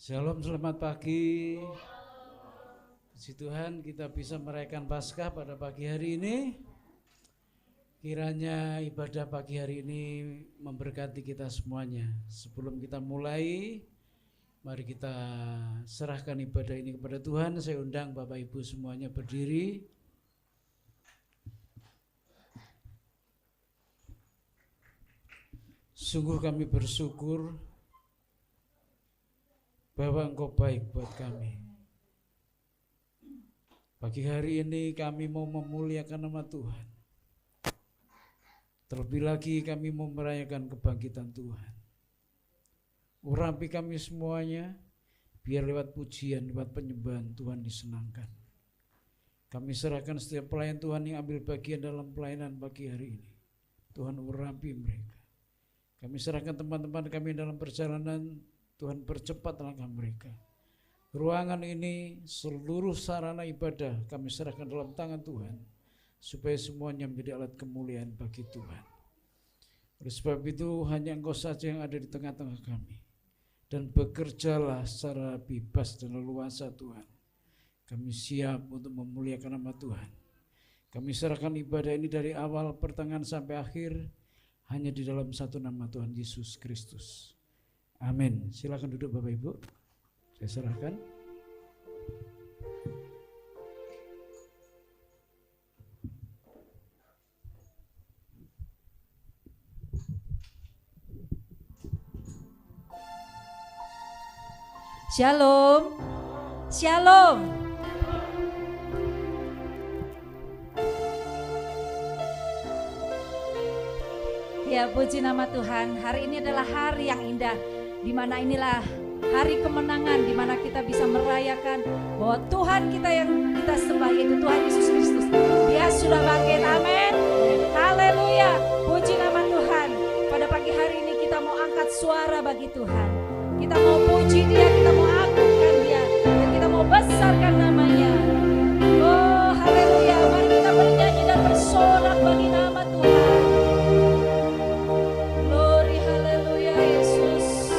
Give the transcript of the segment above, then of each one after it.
Shalom, selamat pagi. Puji Tuhan kita bisa merayakan Paskah pada pagi hari ini. Kiranya ibadah pagi hari ini memberkati kita semuanya. Sebelum kita mulai, mari kita serahkan ibadah ini kepada Tuhan. Saya undang Bapak Ibu semuanya berdiri. Sungguh kami bersyukur bahwa Engkau baik buat kami. Pagi hari ini kami mau memuliakan nama Tuhan. Terlebih lagi kami mau merayakan kebangkitan Tuhan. Urapi kami semuanya, biar lewat pujian, lewat penyembahan Tuhan disenangkan. Kami serahkan setiap pelayan Tuhan yang ambil bagian dalam pelayanan pagi hari ini. Tuhan urapi mereka. Kami serahkan teman-teman kami dalam perjalanan, Tuhan percepat langkah mereka. Ruangan ini, seluruh sarana ibadah kami serahkan dalam tangan Tuhan, supaya semuanya menjadi alat kemuliaan bagi Tuhan. Oleh sebab itu hanya Engkau saja yang ada di tengah-tengah kami, dan bekerjalah secara bebas dan leluasa Tuhan. Kami siap untuk memuliakan nama Tuhan. Kami serahkan ibadah ini dari awal pertengahan sampai akhir hanya di dalam satu nama Tuhan Yesus Kristus. Amin. Silakan duduk Bapak Ibu. Saya serahkan. Shalom. Shalom. Ya, puji nama Tuhan. Hari ini adalah hari yang indah, di mana inilah hari kemenangan, di mana kita bisa merayakan bahwa Tuhan kita yang kita sembah, yaitu Tuhan Yesus Kristus, Dia sudah bangkit. Amin. Haleluya. Puji nama Tuhan. Pada pagi hari ini kita mau angkat suara bagi Tuhan. Kita mau puji Dia, kita mau agungkan Dia, dan kita mau besarkan namanya. Oh haleluya. Mari kita bernyanyi dan bersorak bagi nama Tuhan. Glory haleluya Yesus.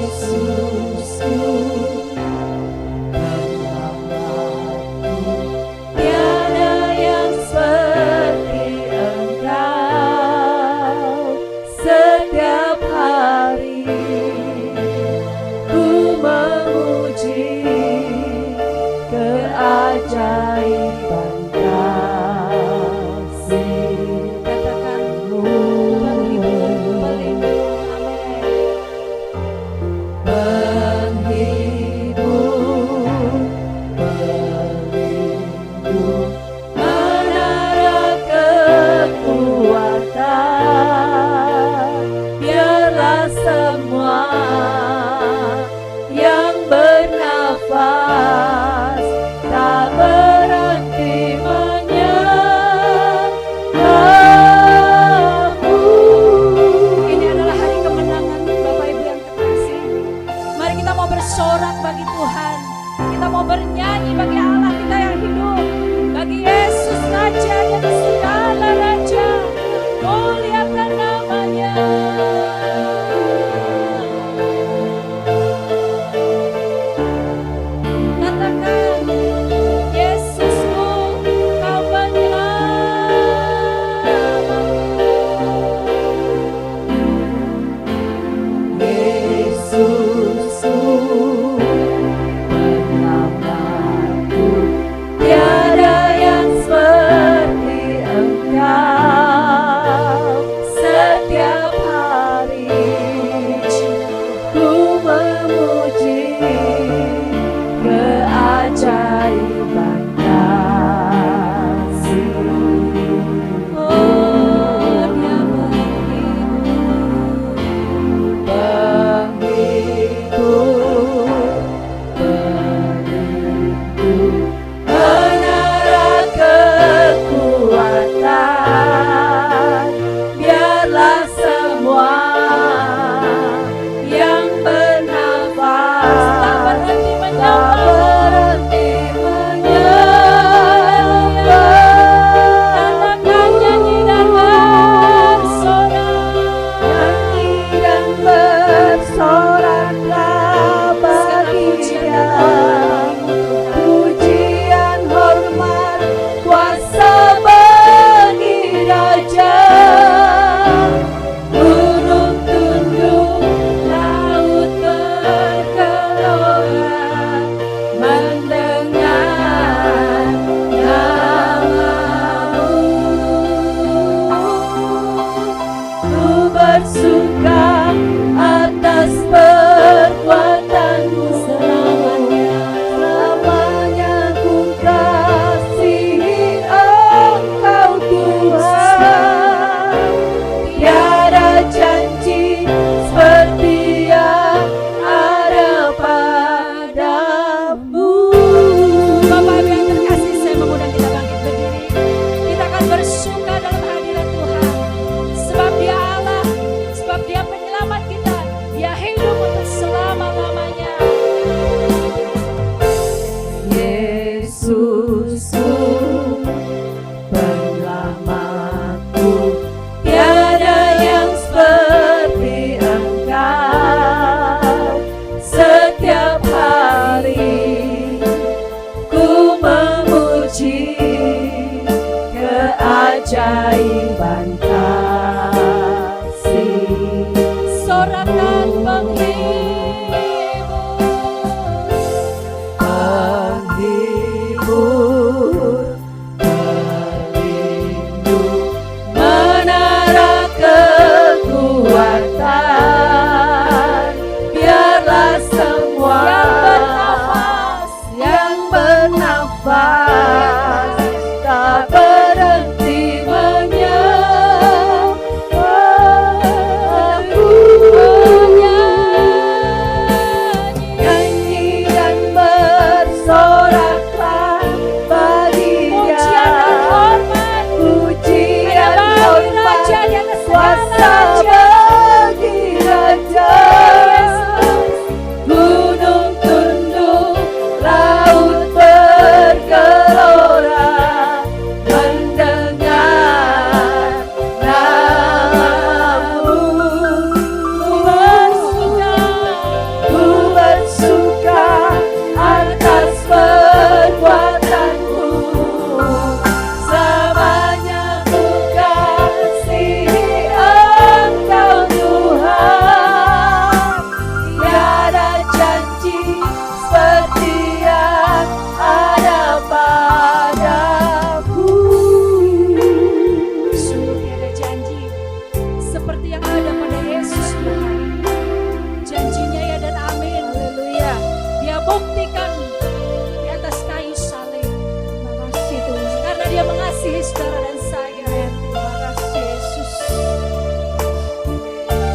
Yesusku dan namaku, tiada yang seperti Engkau. keajaiban kasih. Sorakan penghibur, pelindung, menara kekuatan. Biarlah semua yang bernafas tak berhenti nyanyi dan bersoraklah bagi Dia. Pujian dan hormat, kuasa bagi Raja. Gunung tunduk, laut bergelora, mendengar namamu. Ku bersuka atas perbuatanmu, selamanya ku kasihi Engkau Tuhan. Tiada janji seperti yang ada padamu. sungguh tiada janji seperti yang ada pada Yesus Tuhan. Janjinya ya dan amin. Haleluya. Dia buktikan di atas kayu salib. Terima kasih Tuhan. Karena Dia mengasihi saudara dan saya. Terima kasih Yesus.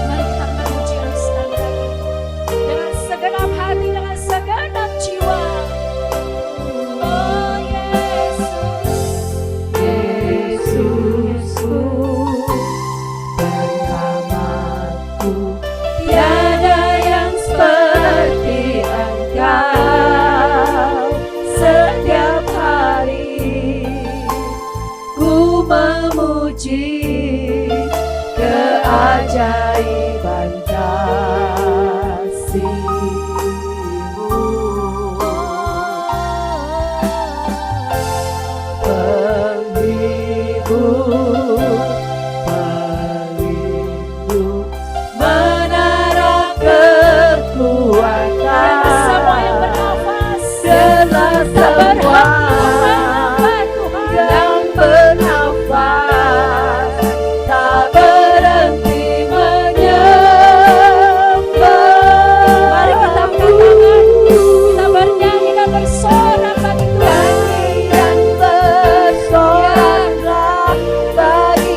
Mari kita memuji Dia sekali lagi dengan segenap hati, dengan segenap jiwa. Oh Yesus, Yesusku, penyelamatku, tiada yang seperti Engkau. Setiap hari ku memuji keajaiban kasih-Mu. Penghibur, pelindung, menara kekuatan. semua yang bernafas, Biarlah semua yang bernafas tak berhenti menyembah. mari kita angkat tangan, kita bernyanyi dan bersorak bagi Tuhan. Nyanyi dan bersoraklah bagi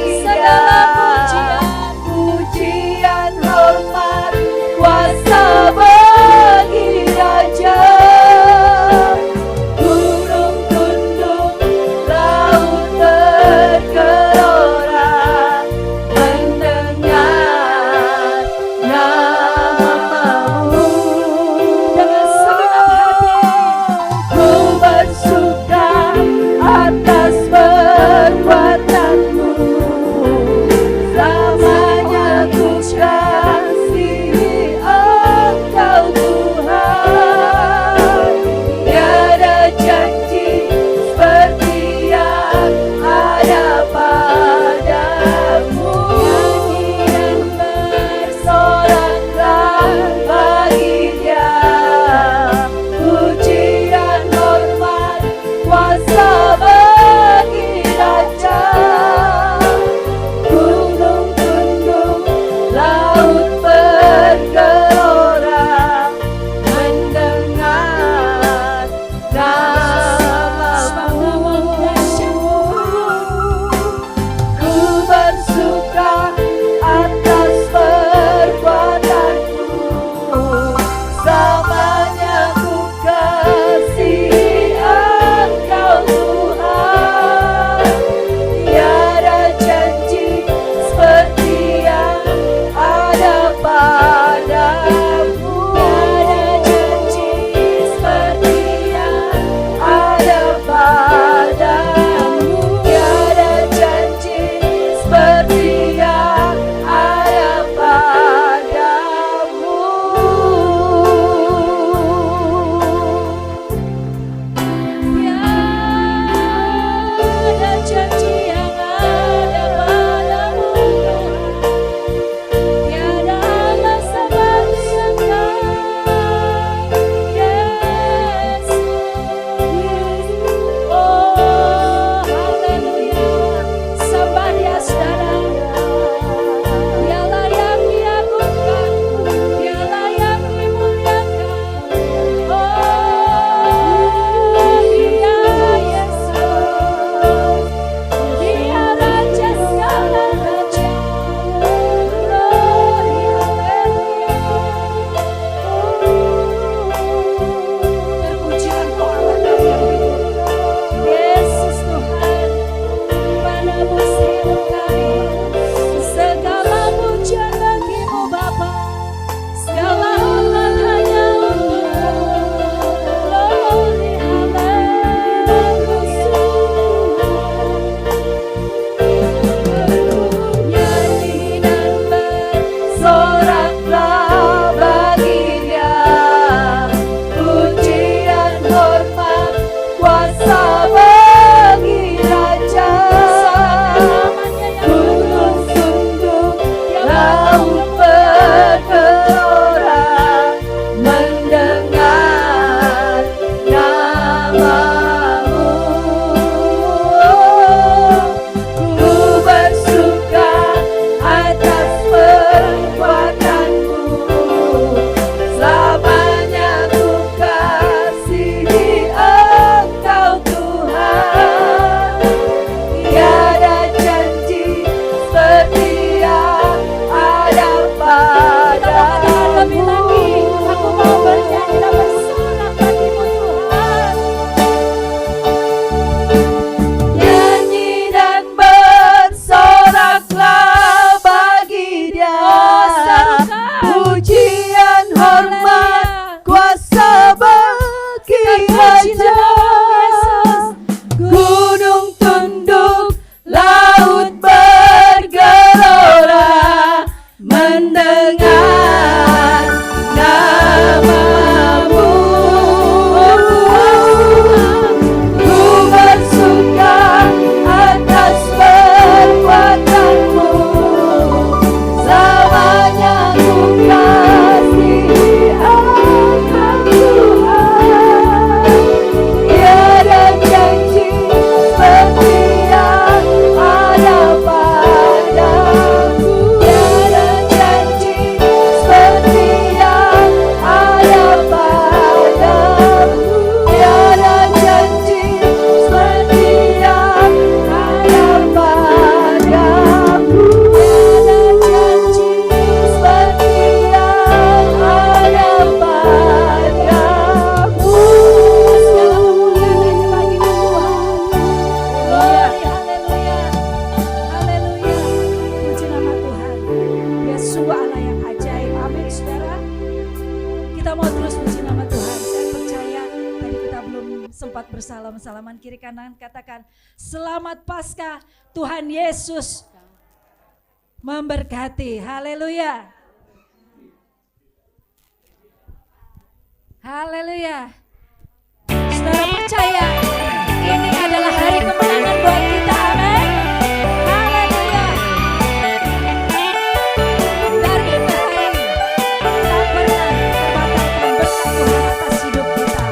shalom. Salaman kiri kanan, katakan selamat Paskah, Tuhan Yesus memberkati. Haleluya. Haleluya. Saudara percaya ini adalah hari kemenangan buat kita. Amin. Haleluya. Dari bahaya tak pernah terbatalkan berkat Tuhan atas hidup kita.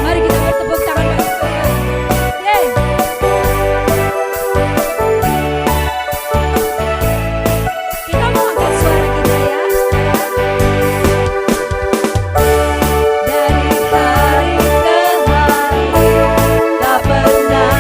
Mari kita bertepuk tangan bagi Tuhan. Yeay. Kita mau angkat suara kita ya, saudara. Dari hari ke hari tak pernah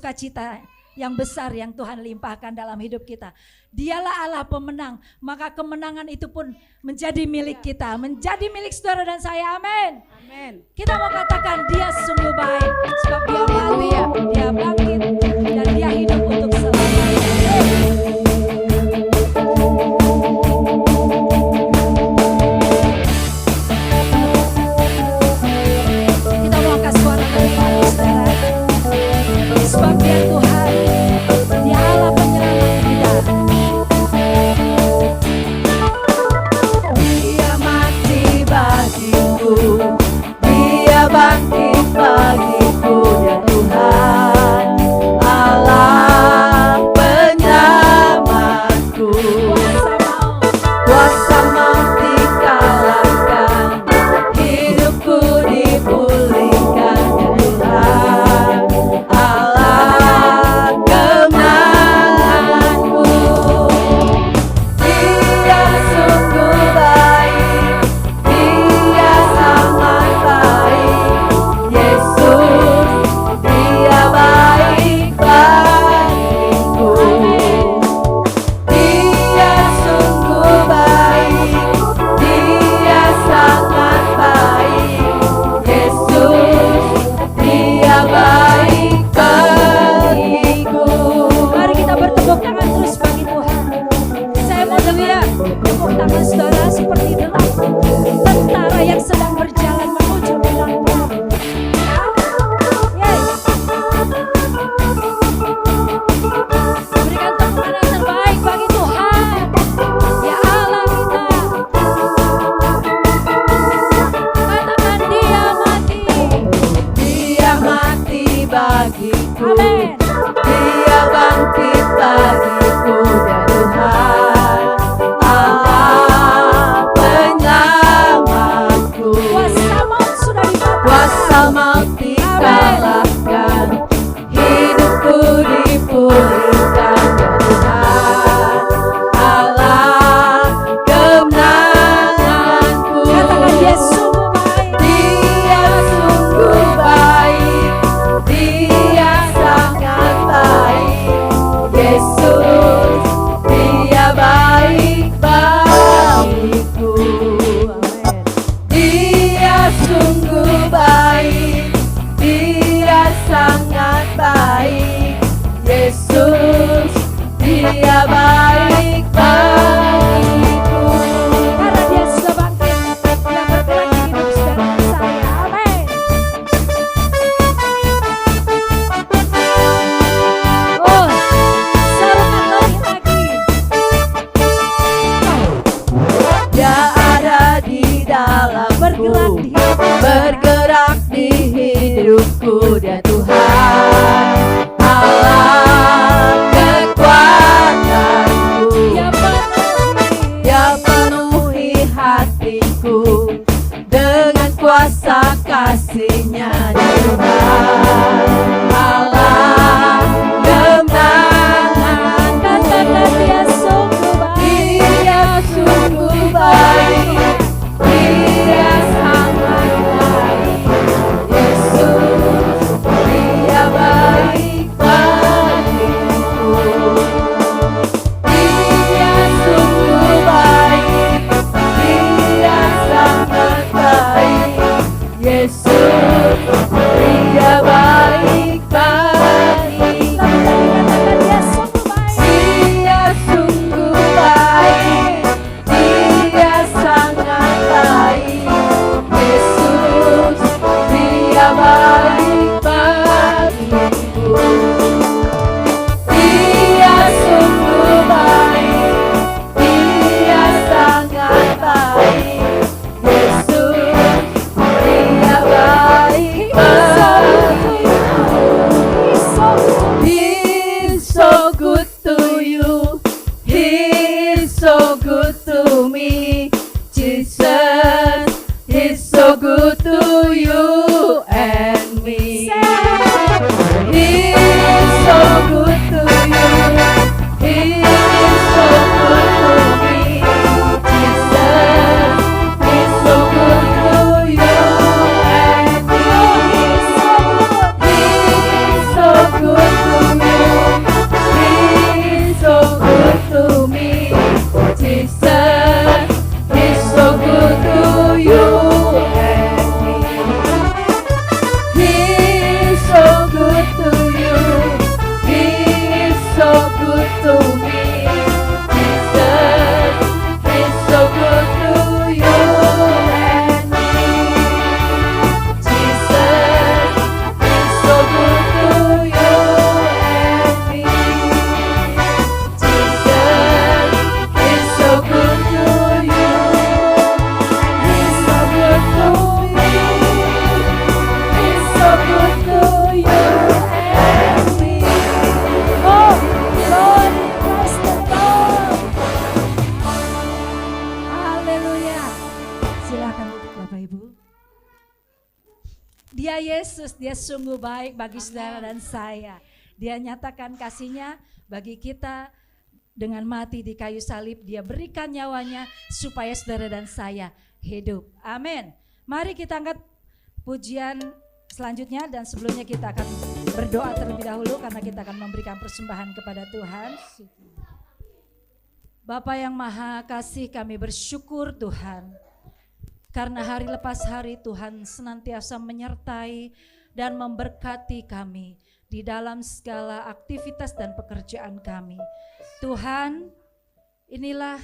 sukacita yang besar yang Tuhan limpahkan dalam hidup kita. Dialah Allah pemenang, maka kemenangan itu pun menjadi milik kita, menjadi milik saudara dan saya. Amin. Amin. Kita mau katakan dia sungguh baik, sebab dia mati, dia bangkit, dan dia hidup untuk selamanya. Kita mau angkat suara kembali, saudara. Sebab dia Tuhan, dia Allah penyelamat kita. Dia mati bagiku, dia bangkit bagiku, ya Tuhan Allah. so good to me. Jesus is so good to you and me. Jesus is so good to you and me. Jesus is so good to you, and He's so good to me. He's so good to you and me. Oh, Lord, bless the Lord. Haleluya. Silakan Bapak Ibu. Dia Yesus, dia sungguh baik bagi saudara dan saya. Dia nyatakan kasihnya bagi kita dengan mati di kayu salib. Dia berikan nyawanya supaya saudara dan saya hidup. Amin. Mari kita angkat pujian selanjutnya, dan sebelumnya kita akan berdoa terlebih dahulu karena kita akan memberikan persembahan kepada Tuhan. Bapa yang Maha Kasih, kami bersyukur Tuhan, karena hari lepas hari Tuhan senantiasa menyertai dan memberkati kami di dalam segala aktivitas dan pekerjaan kami. Tuhan, inilah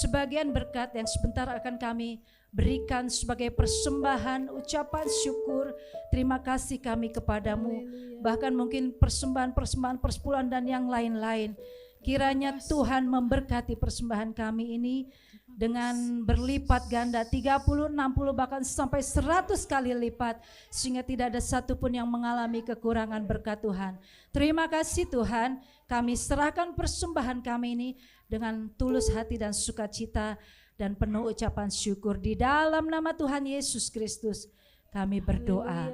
sebagian berkat yang sebentar akan kami berikan sebagai persembahan ucapan syukur. Terima kasih kami kepadamu. Bahkan mungkin persembahan-persembahan persepuluhan dan yang lain-lain. Kiranya Tuhan memberkati persembahan kami ini dengan berlipat ganda, 30, 60 bahkan sampai 100 kali lipat, sehingga tidak ada satupun yang mengalami kekurangan berkat Tuhan. Terima kasih Tuhan, kami serahkan persembahan kami ini dengan tulus hati dan sukacita dan penuh ucapan syukur. Di dalam nama Tuhan Yesus Kristus kami berdoa.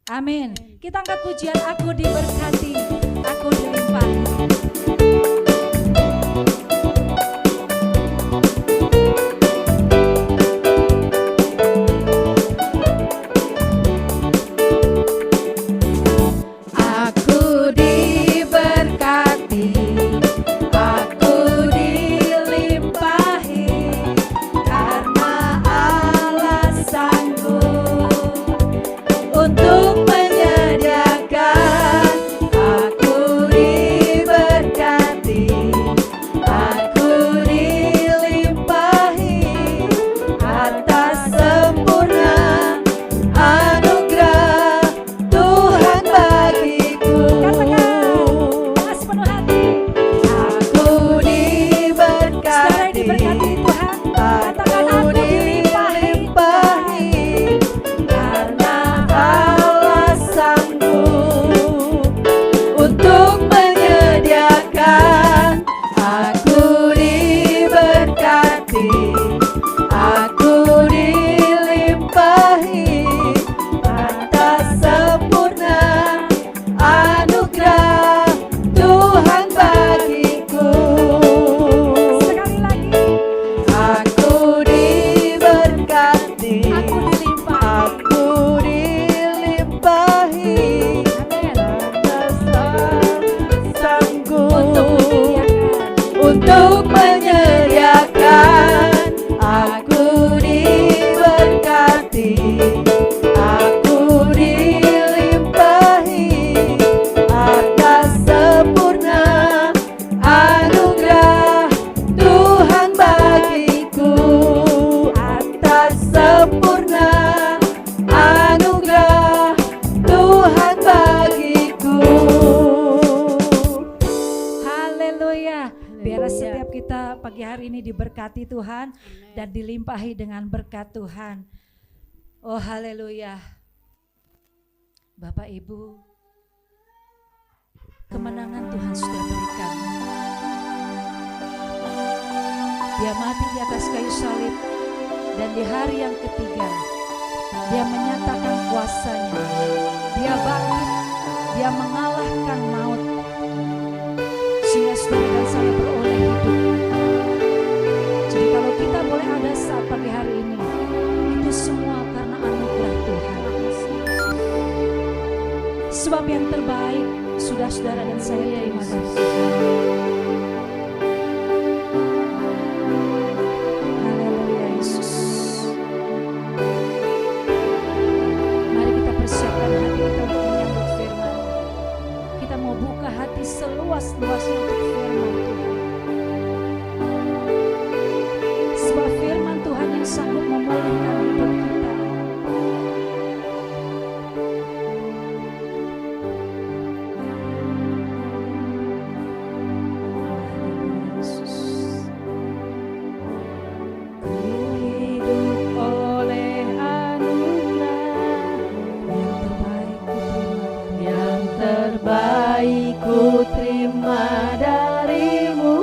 Amin. Kita angkat pujian, aku diberkati, aku dilimpahi. Aku diberkati, aku dilimpahi, karena Allah sanggup untuk menyediakan. Aku diberkati, aku dilimpahi, atas sempurna anugerah Tuhan bagiku. Dengan sepenuh hati. Aku diberkati, Tuhan. Katakan aku aku dilimpahi. karena Allah sanggup untuk menyediakan. Aku diberkati, aku dilimpahi, atas sempurna anugerah Tuhan bagiku. Sekali lagi. Aku diberkati, Aku dilimpahi. aku dilimpahi, Amin. karena sanggup Untuk menyediakan. untuk menyediakan. Aku diberkati, aku dilimpahi, atas sempurna anugerah Tuhan bagiku. Atas sempurna anugerah Tuhan bagiku. Haleluya. Biar setiap kita pagi hari ini diberkati Tuhan dan dilimpahi dengan berkat Tuhan. Oh haleluya. Bapak Ibu, kemenangan Tuhan sudah berikan. Dia mati di atas kayu salib, dan di hari yang ketiga dia menyatakan kuasanya. Dia bangkit, dia mengalahkan maut, sehingga saudara dan saya beroleh hidup. Jadi kalau kita boleh ada saat pagi hari ini, itu semua karena anugerah Tuhan. Sebab yang terbaik sudah saudara dan saya terima dari Tuhan. Haleluya Yesus. Mari kita persiapkan hati kita untuk menyambut firman. Kita mau buka hati seluas kuasa untuk firman Tuhan. Sebab firman Tuhan yang sanggup memulihkan hidup kita. Yesus. Ku hidup oleh anugerah yang terbaik ku terima darimu.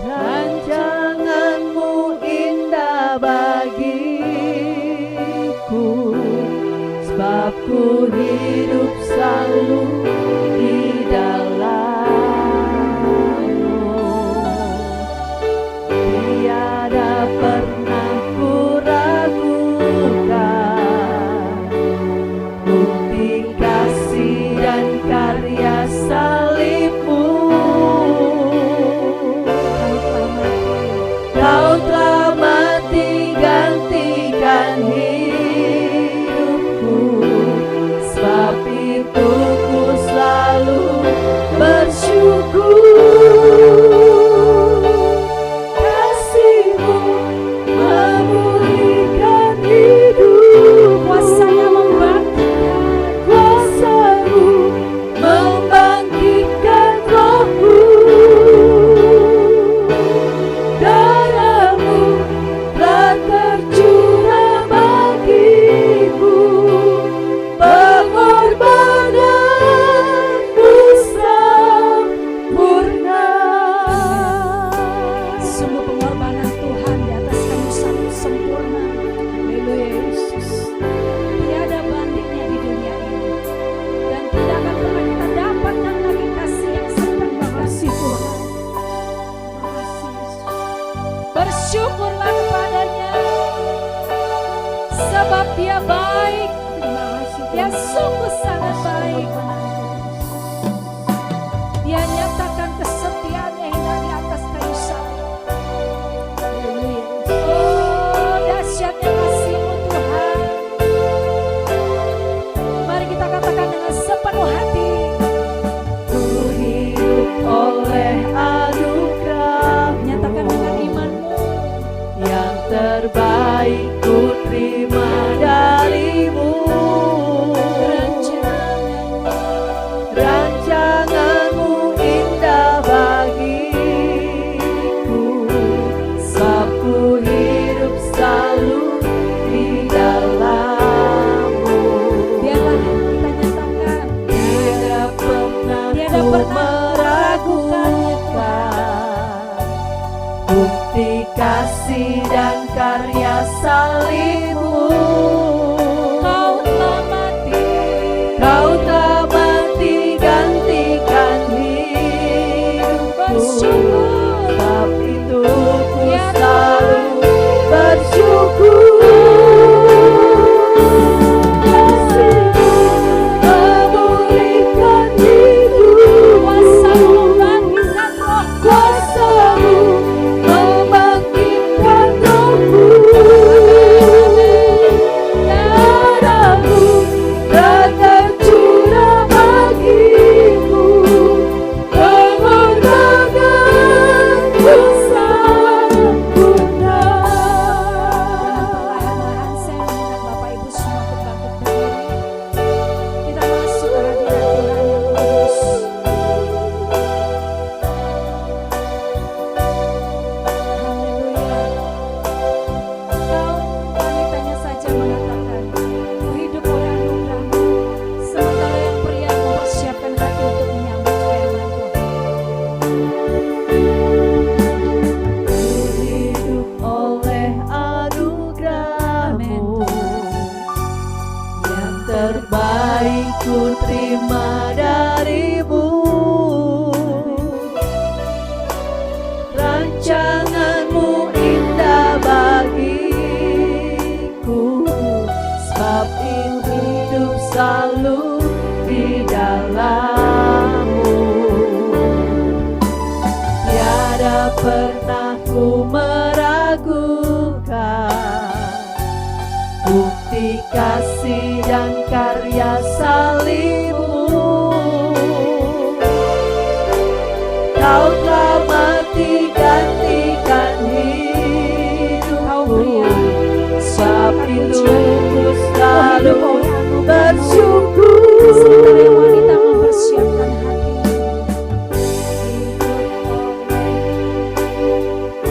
Rancanganmu indah bagiku, sebab ku hidup selalu di dalammu. Tiada pernah ku ragukan bukti kasih dan karya salibmu. Kau telah mati gantikan hidupku, sebab itu ku selalu bersyukur. Kasih-Mu memulihkan hidup, kuasa-Nya membangkitkan, kuasa-Mu membangkitkan rohku. Darah-Mu telah tercurah bagiku, pengorbananmu sempurna. Sungguh pengorbanan Tuhan di atas kayu salib sempurna. Haleluya Yesus. Tiada bandingnya di dunia ini, dan tidak akan pernah kita dapatkan lagi kasih yang seperti kasih Tuhan. Bersyukurlah kepadanya, sebab Dia baik. Dia sungguh sangat baik. Dia nyatakan kesetiaannya hingga di atas kayu salib. Oh, dahsyatnya kasih-Mu Tuhan. Mari kita katakan dengan sepenuh hati. Ku hidup oleh anugerah, nyatakan dengan imanmu. Yang terbaik ku terima darimu. Rancanganmu indah bagiku, sebab ku hidup selalu di dalammu. Biarlah kita nyatakan, tiada pernah ku meragukan bukti kasih dan karya salibmu. Kau telah mati gantikan hidupku, sebab itu ku selalu bersyukur. Kasih-Mu memulihkan hidup, kuasa-Mu membangkitkan rohku. Darah-Mu telah tercurah bagiku, pengorbananmu sempurna. Perlahan-lahan saya mengundang Bapak Ibu semua untuk bangkit berdiri. Kita masuk ke hadirat Tuhan yang kudus. Haleluya. Kaum wanitanya saja mengatakan, ku hidup oleh anugerah-Mu, sementara yang pria mempersiapkan hati untuk menyambut firman Tuhan. Ku hidup oleh anugerah-Mu, yang terbaik ku terima darimu. Rancanganmu indah bagiku, sebab itu hidup selalu di dalammu. Tiada pernah ku meragukan bukti kasih dan karya salibmu. selalu hidup oleh anugerah. bersyukur. Sementara yang wanita mempersiapkan hatinya.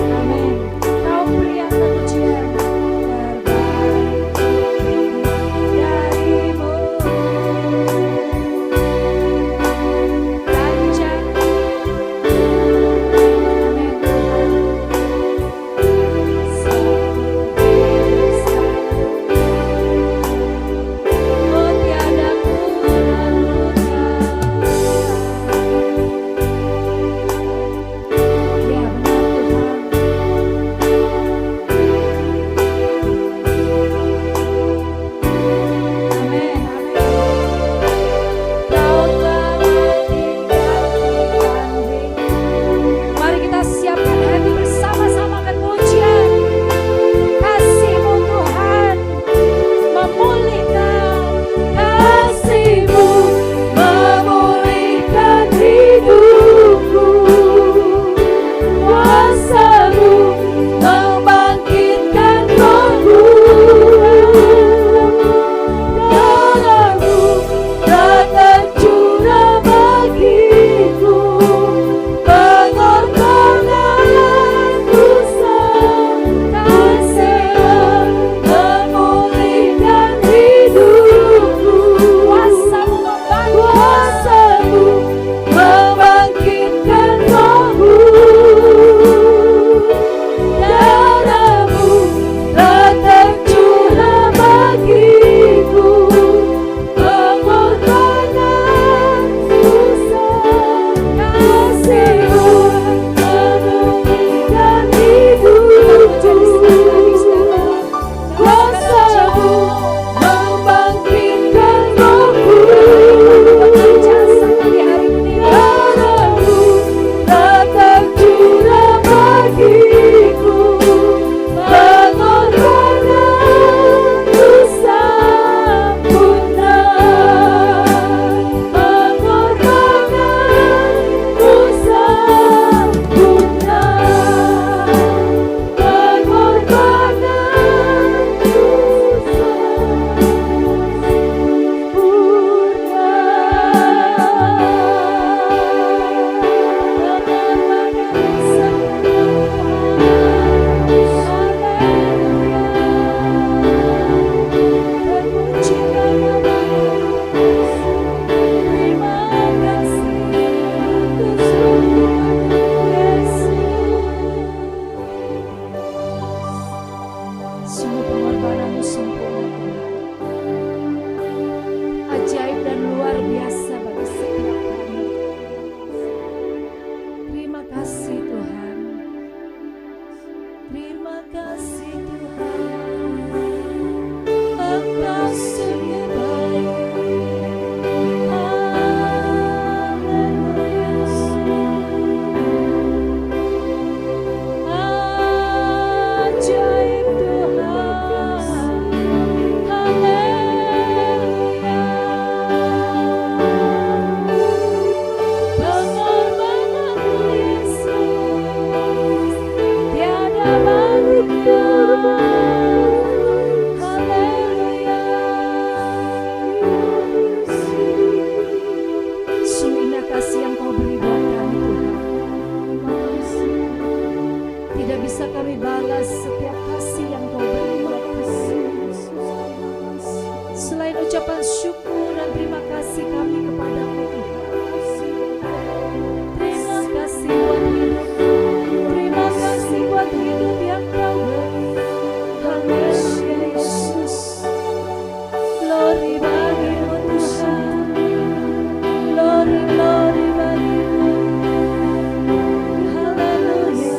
Amin. Kau beri yang pujian terbaik darimu. Raja. Amin. Oh tiada ucapan syukur dan terima kasih kami kepadamu Tuhan. Terima kasih buat hidup, terima kasih buat hidup yang kau beri. Haleluya Yesus, glory bagimu Tuhan, glory bagimu. Haleluya.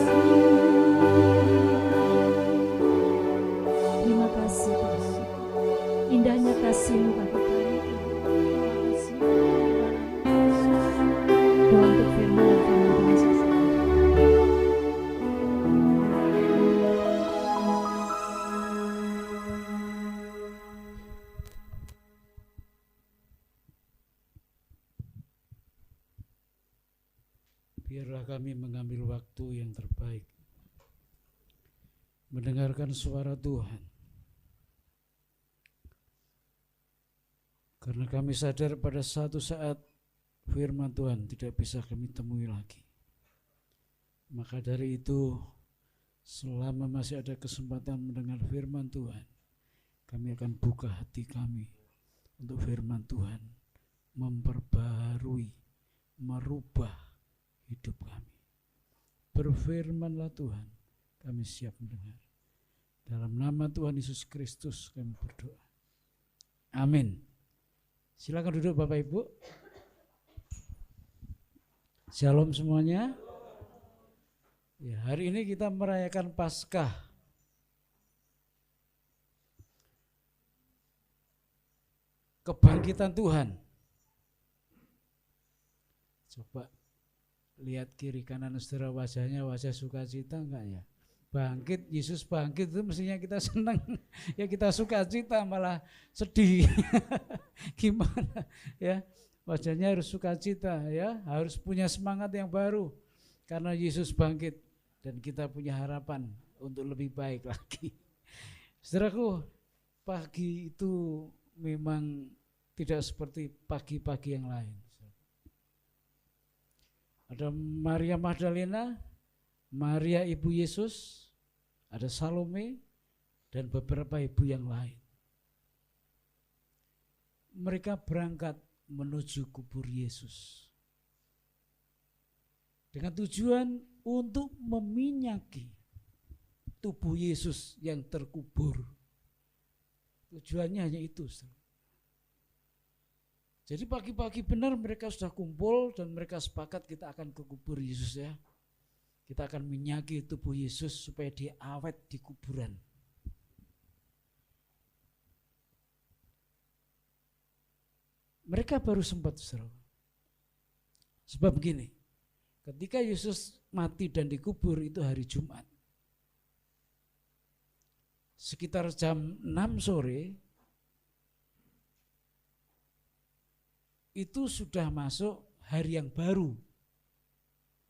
Terima kasih Tuhan. Indahnya kasih-Mu bagi kami. Doa untuk firman dan firman Tuhan Yesus. Biarlah kami mengambil waktu yang terbaik mendengarkan suara Tuhan. Karena kami sadar pada satu saat firman Tuhan tidak bisa kami temui lagi. Maka dari itu, selama masih ada kesempatan mendengar firman Tuhan, kami akan buka hati kami untuk firman Tuhan memperbaharui, merubah hidup kami. Berfirmanlah Tuhan, kami siap mendengar. Dalam nama Tuhan Yesus Kristus kami berdoa. Amin. Silakan duduk Bapak Ibu. Shalom semuanya. Ya, hari ini kita merayakan Paskah. Kebangkitan Tuhan. Coba lihat kiri kanan saudara wajahnya, wajah sukacita enggak ya? Bangkit, Yesus bangkit itu mestinya kita senang. Ya kita sukacita malah sedih. Gimana ya? Wajahnya harus sukacita ya, harus punya semangat yang baru karena Yesus bangkit. Dan kita punya harapan untuk lebih baik lagi. Saudaraku, pagi itu memang tidak seperti pagi-pagi yang lain. Ada Maria Magdalena, Maria Ibu Yesus, ada Salome, dan beberapa ibu yang lain. Mereka berangkat menuju kubur Yesus. Dengan tujuan untuk meminyaki tubuh Yesus yang terkubur. Tujuannya hanya itu. Jadi pagi-pagi benar mereka sudah kumpul dan mereka sepakat kita akan ke kubur Yesus ya. Kita akan minyaki tubuh Yesus supaya dia awet di kuburan. Mereka baru sempat saudara. Sebab begini, ketika Yesus mati dan dikubur itu hari Jumat. Sekitar jam 6 sore itu sudah masuk hari yang baru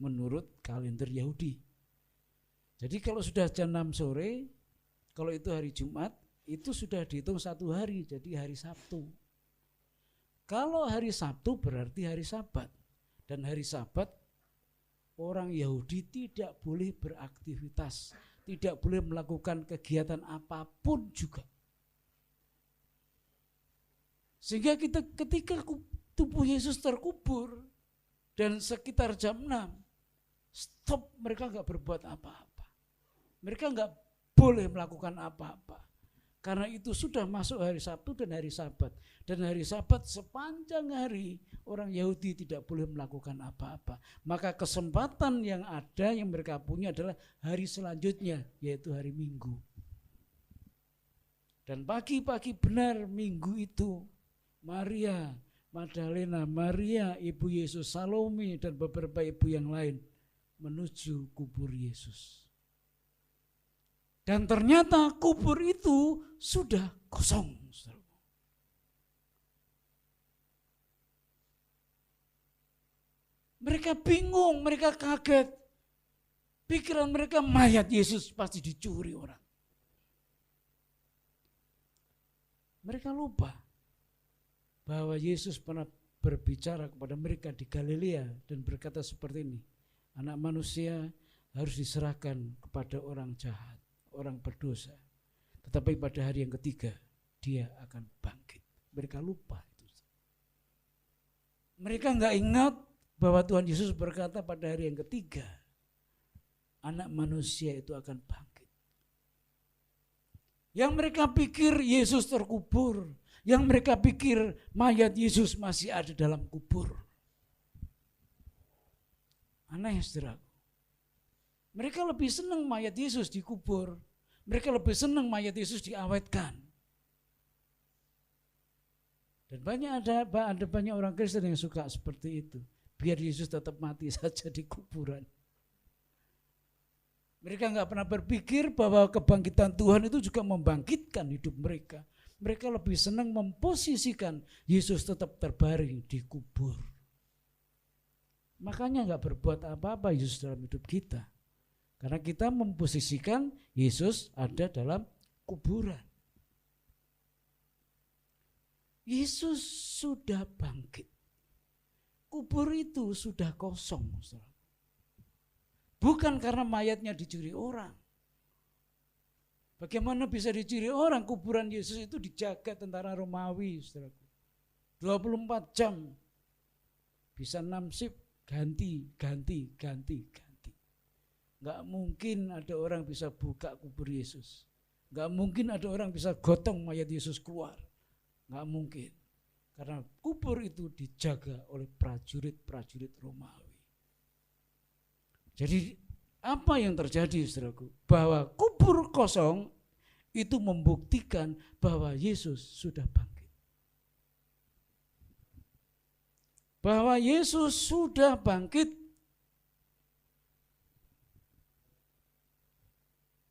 menurut kalender Yahudi. Jadi kalau sudah jam 6 sore, kalau itu hari Jumat, itu sudah dihitung satu hari, jadi hari Sabtu. Kalau hari Sabtu berarti hari Sabat. Dan hari Sabat orang Yahudi tidak boleh beraktivitas, tidak boleh melakukan kegiatan apapun juga. Sehingga ketika tubuh Yesus terkubur dan sekitar jam 6, stop, mereka enggak berbuat apa-apa. Mereka enggak boleh melakukan apa-apa. Karena itu sudah masuk hari Sabtu dan hari Sabat. Dan hari Sabat sepanjang hari orang Yahudi tidak boleh melakukan apa-apa. Maka kesempatan yang ada yang mereka punya adalah hari selanjutnya, yaitu hari Minggu. Dan pagi-pagi benar Minggu itu Maria Magdalena, Maria Ibu Yesus, Salome dan beberapa ibu yang lain menuju kubur Yesus. Dan ternyata kubur itu sudah kosong. Mereka bingung, mereka kaget. Pikiran mereka mayat Yesus pasti dicuri orang. Mereka lupa bahwa Yesus pernah berbicara kepada mereka di Galilea dan berkata seperti ini. Anak manusia harus diserahkan kepada orang jahat, orang berdosa. Tetapi pada hari yang ketiga dia akan bangkit. Mereka lupa itu. Mereka enggak ingat bahwa Tuhan Yesus berkata pada hari yang ketiga anak manusia itu akan bangkit. Yang mereka pikir Yesus terkubur, yang mereka pikir mayat Yesus masih ada dalam kubur. Aneh saudara. Mereka lebih senang mayat Yesus dikubur. Mereka lebih senang mayat Yesus diawetkan. Dan ada banyak orang Kristen yang suka seperti itu. Biar Yesus tetap mati saja di kuburan. Mereka enggak pernah berpikir bahwa kebangkitan Tuhan itu juga membangkitkan hidup mereka. Mereka lebih senang memposisikan Yesus tetap terbaring di kubur. Makanya enggak berbuat apa-apa Yesus dalam hidup kita. Karena kita memposisikan Yesus ada dalam kuburan. Yesus sudah bangkit. Kubur itu sudah kosong. Bukan karena mayatnya dicuri orang. Bagaimana bisa dicuri orang? Kuburan Yesus itu dijaga tentara Romawi, saudaraku. 24 jam. Bisa 6 shift, ganti. Enggak mungkin ada orang bisa buka kubur Yesus. Enggak mungkin ada orang bisa gotong mayat Yesus keluar. Enggak mungkin. Karena kubur itu dijaga oleh prajurit-prajurit Romawi. Jadi apa yang terjadi, saudaraku? Bahwa kubur kosong itu membuktikan bahwa Yesus sudah bangkit. Bahwa Yesus sudah bangkit.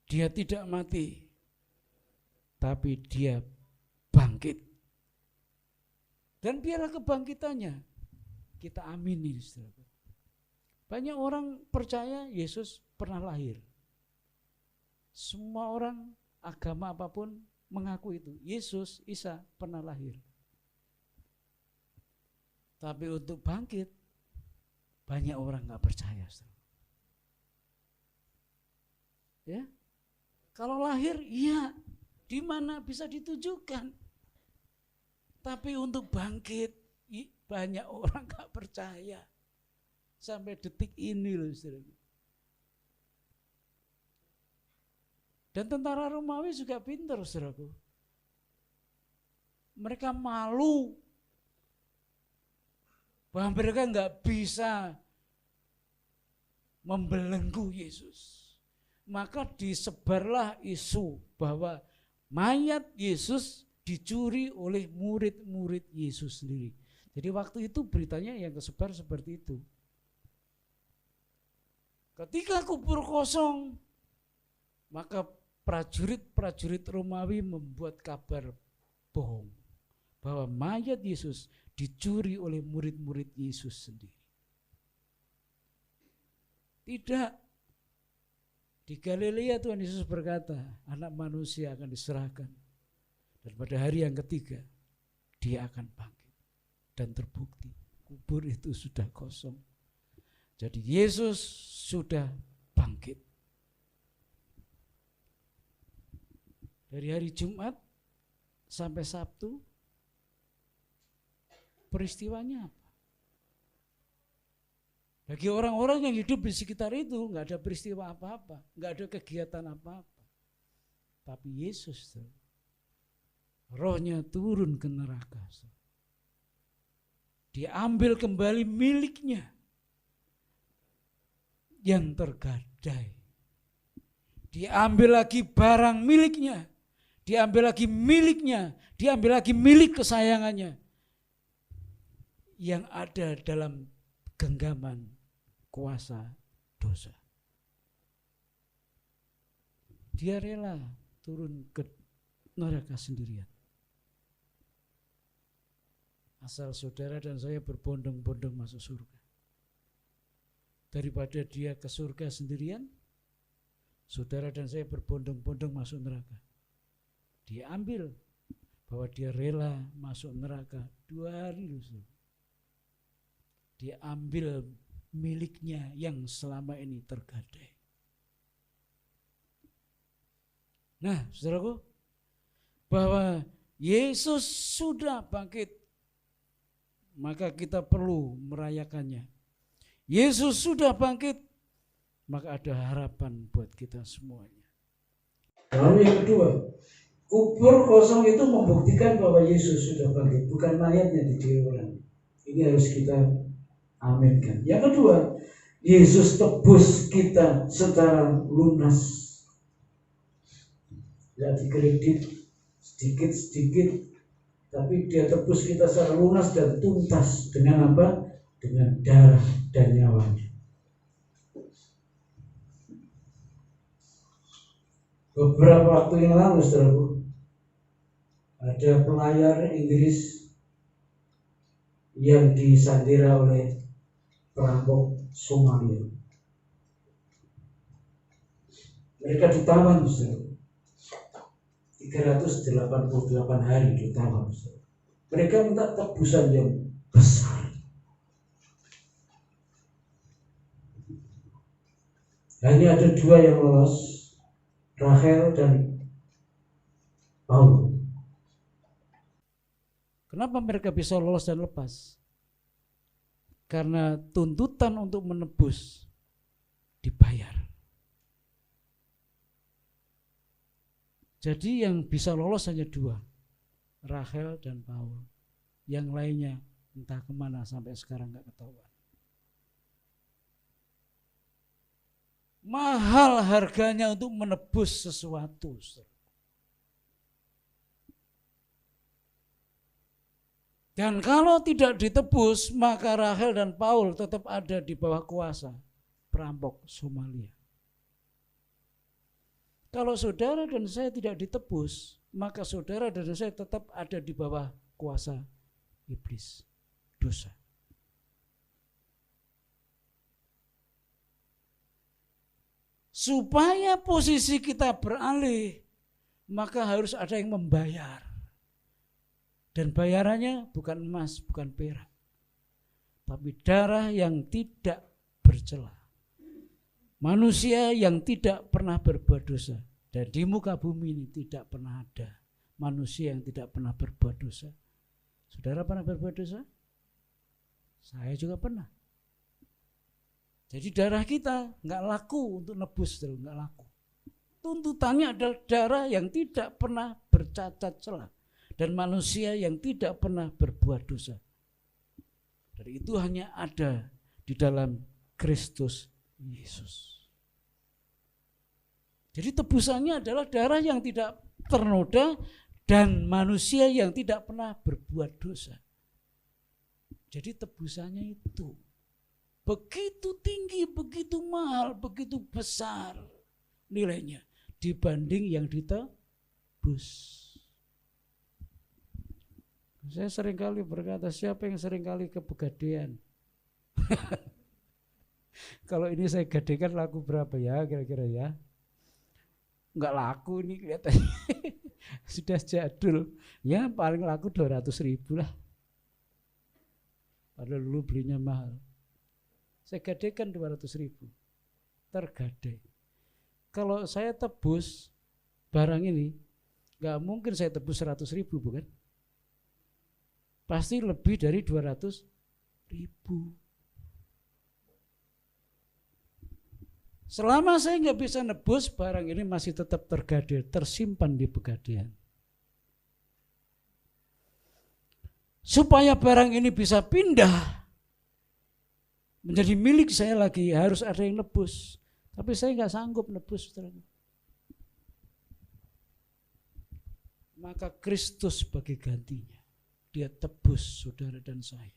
Dia tidak mati, tapi dia bangkit. Dan biarlah kebangkitannya kita amini, saudaraku. Banyak orang percaya Yesus pernah lahir. Semua orang agama apapun mengaku itu. Yesus, Isa pernah lahir. Tapi untuk bangkit, banyak orang gak percaya. Ya, kalau lahir, iya, di mana bisa ditujukan. Tapi untuk bangkit, banyak orang gak percaya. Sampai detik ini loh, saudara. Dan tentara Romawi juga pintar, saudaraku. Mereka malu bahwa mereka nggak bisa membelenggu Yesus. Maka disebarlah isu bahwa mayat Yesus dicuri oleh murid-murid Yesus sendiri. Jadi waktu itu beritanya yang tersebar seperti itu. Ketika kubur kosong, maka prajurit-prajurit Romawi membuat kabar bohong bahwa mayat Yesus dicuri oleh murid-murid Yesus sendiri. Tidak. Di Galilea Tuhan Yesus berkata, anak manusia akan diserahkan. Dan pada hari yang ketiga, dia akan bangkit. Dan terbukti, kubur itu sudah kosong. Jadi Yesus sudah bangkit. Dari hari Jumat sampai Sabtu, peristiwanya apa? Bagi orang-orang yang hidup di sekitar itu, nggak ada peristiwa apa-apa, nggak ada kegiatan apa-apa. Tapi Yesus, rohnya turun ke neraka. Diambil kembali miliknya yang tergadai. Diambil lagi barang miliknya, diambil lagi miliknya, diambil lagi milik kesayangannya yang ada dalam genggaman kuasa dosa. Dia rela turun ke neraka sendirian. Asal saudara dan saya berbondong-bondong masuk surga. Daripada dia ke surga sendirian, saudara dan saya berbondong-bondong masuk neraka. Dia ambil bahwa dia rela masuk neraka 2 hari. Dia ambil miliknya yang selama ini tergadai. Nah, saudaraku, bahwa Yesus sudah bangkit, maka kita perlu merayakannya. Yesus sudah bangkit, maka ada harapan buat kita semuanya. Lalu yang kedua, kubur kosong itu membuktikan bahwa Yesus sudah bangkit, bukan mayatnya dicuri orang. Ini harus kita aminkan. Yang kedua, Yesus tebus kita secara lunas. Ya, dikredit sedikit-sedikit, tapi dia tebus kita secara lunas dan tuntas. Dengan apa? Dengan darah dan nyawanya. Beberapa waktu yang lalu, saudaraku, ada pelayar Inggris yang disandera oleh perampok Somalia. Mereka ditawan, saudaraku. 388 hari ditawan, saudaraku. Mereka minta tebusan yang besar. Hanya ada dua yang lolos, Rahel dan Paul. Kenapa mereka bisa lolos dan lepas? Karena tuntutan untuk menebus dibayar. Jadi yang bisa lolos hanya dua, Rahel dan Paul. Yang lainnya entah kemana sampai sekarang gak ketahuan. Mahal harganya untuk menebus sesuatu. Dan kalau tidak ditebus, maka Rahel dan Paul tetap ada di bawah kuasa perampok Somalia. Kalau saudara dan saya tidak ditebus, maka saudara dan saya tetap ada di bawah kuasa iblis, dosa. Supaya posisi kita beralih, maka harus ada yang membayar. Dan bayarannya bukan emas, bukan perak, tapi darah yang tidak bercela. Manusia yang tidak pernah berbuat dosa. Dan di muka bumi ini tidak pernah ada manusia yang tidak pernah berbuat dosa. Saudara pernah berbuat dosa? Saya juga pernah. Jadi darah kita nggak laku untuk nebus, nggak laku. Tuntutannya adalah darah yang tidak pernah bercacat celah. Dan manusia yang tidak pernah berbuat dosa. Dan itu hanya ada di dalam Kristus Yesus. Jadi tebusannya adalah darah yang tidak ternoda dan manusia yang tidak pernah berbuat dosa. Jadi tebusannya itu begitu tinggi, begitu mahal, begitu besar nilainya dibanding yang ditebus. Saya seringkali berkata, siapa yang seringkali kepegadean? Kalau ini saya gadekan laku berapa ya kira-kira ya? Enggak laku ini kelihatannya. Sudah jadul. Ya paling laku 200.000 lah. Padahal dulu belinya mahal. Saya gadekan 200.000. Tergadai. Kalau saya tebus barang ini, enggak mungkin saya tebus 100.000 bukan? Pasti lebih dari 200.000. Selama saya nggak bisa nebus, barang ini masih tetap tergadai, tersimpan di pegadaian. Supaya barang ini bisa pindah menjadi milik saya lagi, harus ada yang nebus. Tapi saya nggak sanggup nebus, saudara. Maka Kristus sebagai gantinya. Dia tebus saudara dan saya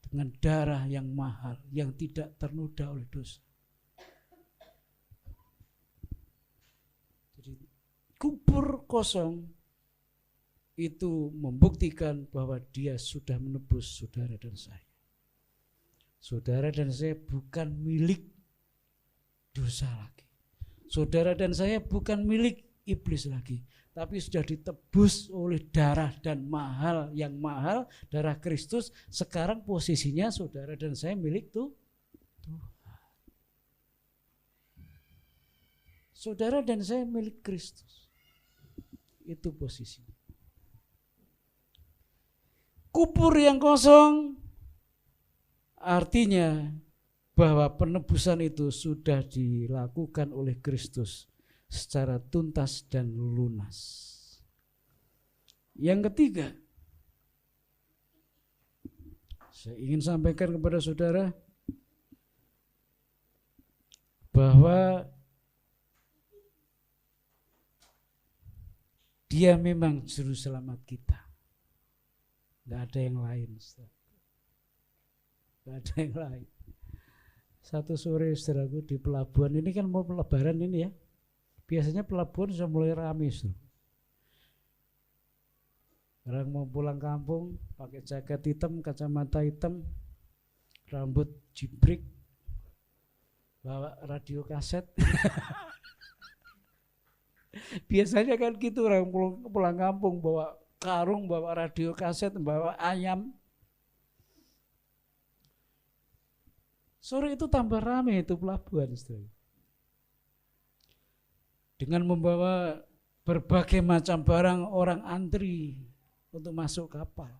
dengan darah yang mahal yang tidak ternoda oleh dosa. Jadi kubur kosong itu membuktikan bahwa dia sudah menebus saudara dan saya. Saudara dan saya bukan milik dosa lagi. Saudara dan saya bukan milik iblis lagi. Tapi sudah ditebus oleh darah dan mahal, yang mahal, darah Kristus. Sekarang posisinya saudara dan saya milik Tuhan. Saudara dan saya milik Kristus. Itu posisinya. Kubur yang kosong artinya bahwa penebusan itu sudah dilakukan oleh Kristus secara tuntas dan lunas. Yang ketiga, saya ingin sampaikan kepada saudara bahwa dia memang juru selamat kita. Tidak ada yang lain. Tidak ada yang lain. Satu sore saudaraku di pelabuhan, ini kan mau lebaran ini ya. Biasanya pelabuhan sudah mulai ramai. Orang mau pulang kampung pakai jaket hitam, kacamata hitam, rambut jibrik, bawa radio kaset. Biasanya kan gitu orang pulang kampung bawa karung, bawa radio kaset, bawa ayam. Sore itu tambah ramai itu pelabuhan, saudara. Dengan membawa berbagai macam barang, orang antri untuk masuk kapal.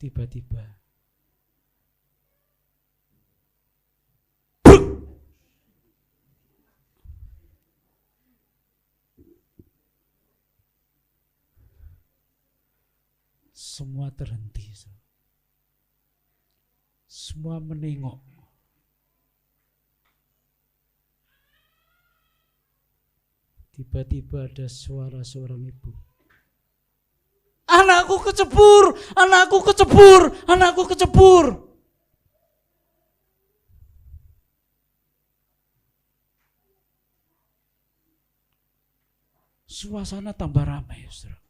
Tiba-tiba semua terhenti. Semua menengok. Tiba-tiba ada suara seorang ibu. Anakku kecebur, anakku kecebur, anakku kecebur. Suasana tambah ramai, saudara.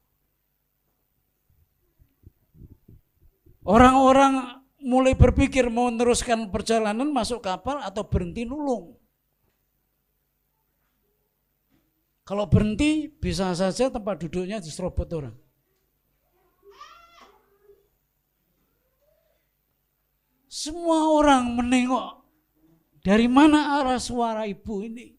Orang-orang mulai berpikir mau meneruskan perjalanan masuk kapal atau berhenti nulung. Kalau berhenti bisa saja tempat duduknya diserobot orang. Semua orang menengok dari mana arah suara ibu ini.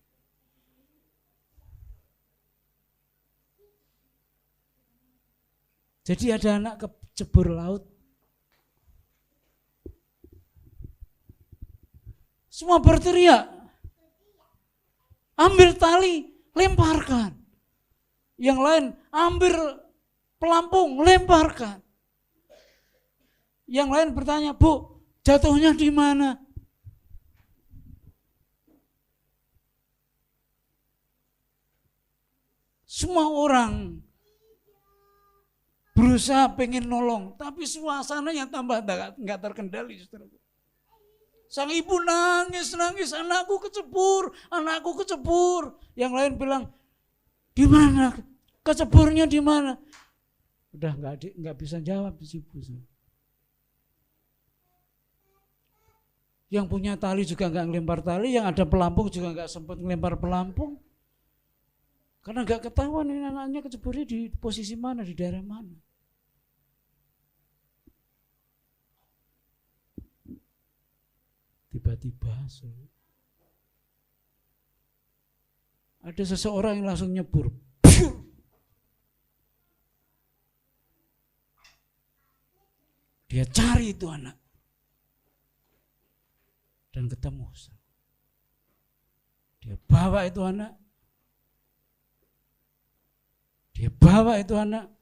Jadi ada anak kecebur laut. Semua berteriak, ambil tali, lemparkan. Yang lain ambil pelampung, lemparkan. Yang lain bertanya, Bu, jatuhnya di mana? Semua orang berusaha pengen nolong, tapi suasananya tambah nggak terkendali, saudara. Sang ibu nangis, anakku kecebur, anakku kecebur. Yang lain bilang, di mana? Keceburnya di mana? Udah nggak bisa jawab si ibu. Yang punya tali juga nggak ngelempar tali, yang ada pelampung juga nggak sempat ngelempar pelampung. Karena nggak ketahuan ini anaknya keceburnya di posisi mana, di daerah mana. Tiba-tiba ada seseorang yang langsung nyebur. Dia cari itu anak dan ketemu. Dia bawa itu anak. Dia bawa itu anak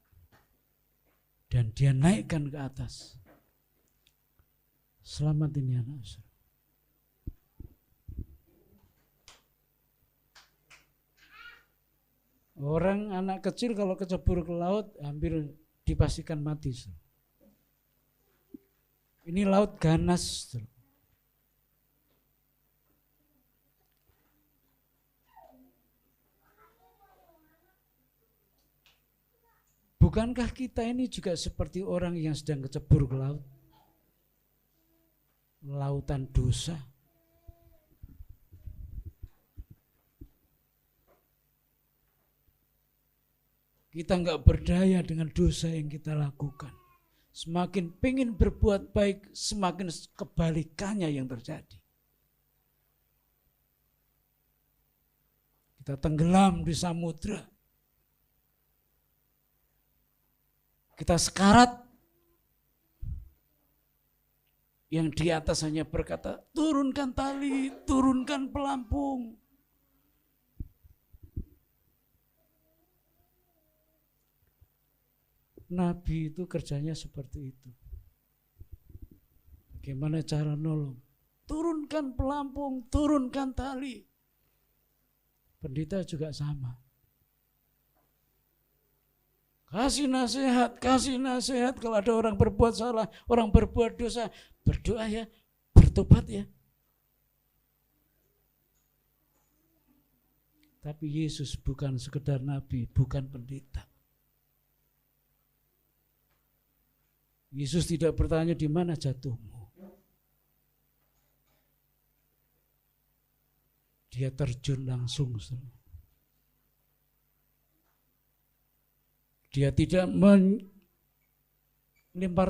dan dia naikkan ke atas. Selamat ini anak. Orang anak kecil kalau kecebur ke laut hampir dipastikan mati. Ini laut ganas. Bukankah kita ini juga seperti orang yang sedang kecebur ke laut? Lautan dosa. Kita enggak berdaya dengan dosa yang kita lakukan. Semakin pengen berbuat baik, semakin kebalikannya yang terjadi. Kita tenggelam di samudra. Kita sekarat. Yang di atas hanya berkata, turunkan tali, turunkan pelampung. Nabi itu kerjanya seperti itu. Bagaimana cara nolong? Turunkan pelampung, turunkan tali. Pendeta juga sama. Kasih nasihat kalau ada orang berbuat salah, orang berbuat dosa, berdoa ya, bertobat ya. Tapi Yesus bukan sekedar nabi, bukan pendeta. Yesus tidak bertanya di mana jatuhmu. dia terjun langsung. Dia tidak melempar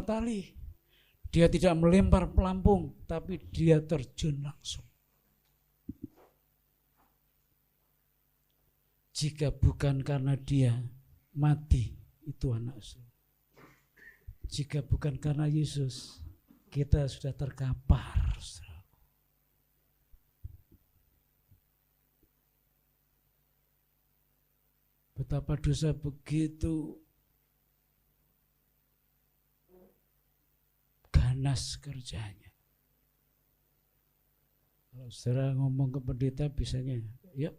tali, dia tidak melempar pelampung, tapi dia terjun langsung. Jika bukan karena dia mati, itu anak saudara. Jika bukan karena Yesus, kita sudah terkapar, saudara. Betapa dosa begitu ganas kerjanya. Kalau saudara ngomong ke pendeta, biasanya, yuk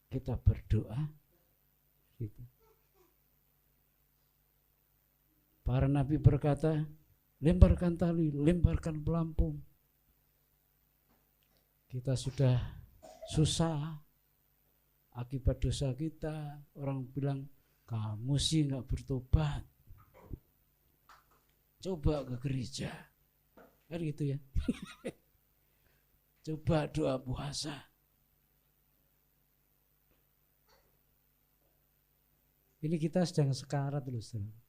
kita berdoa. Gitu. Para nabi berkata, lemparkan tali, lemparkan pelampung. Kita sudah susah akibat dosa kita. Orang bilang, kamu sih gak bertobat. Coba ke gereja. Kan gitu ya. Coba doa puasa. Ini kita sedang sekarat loh, saudara.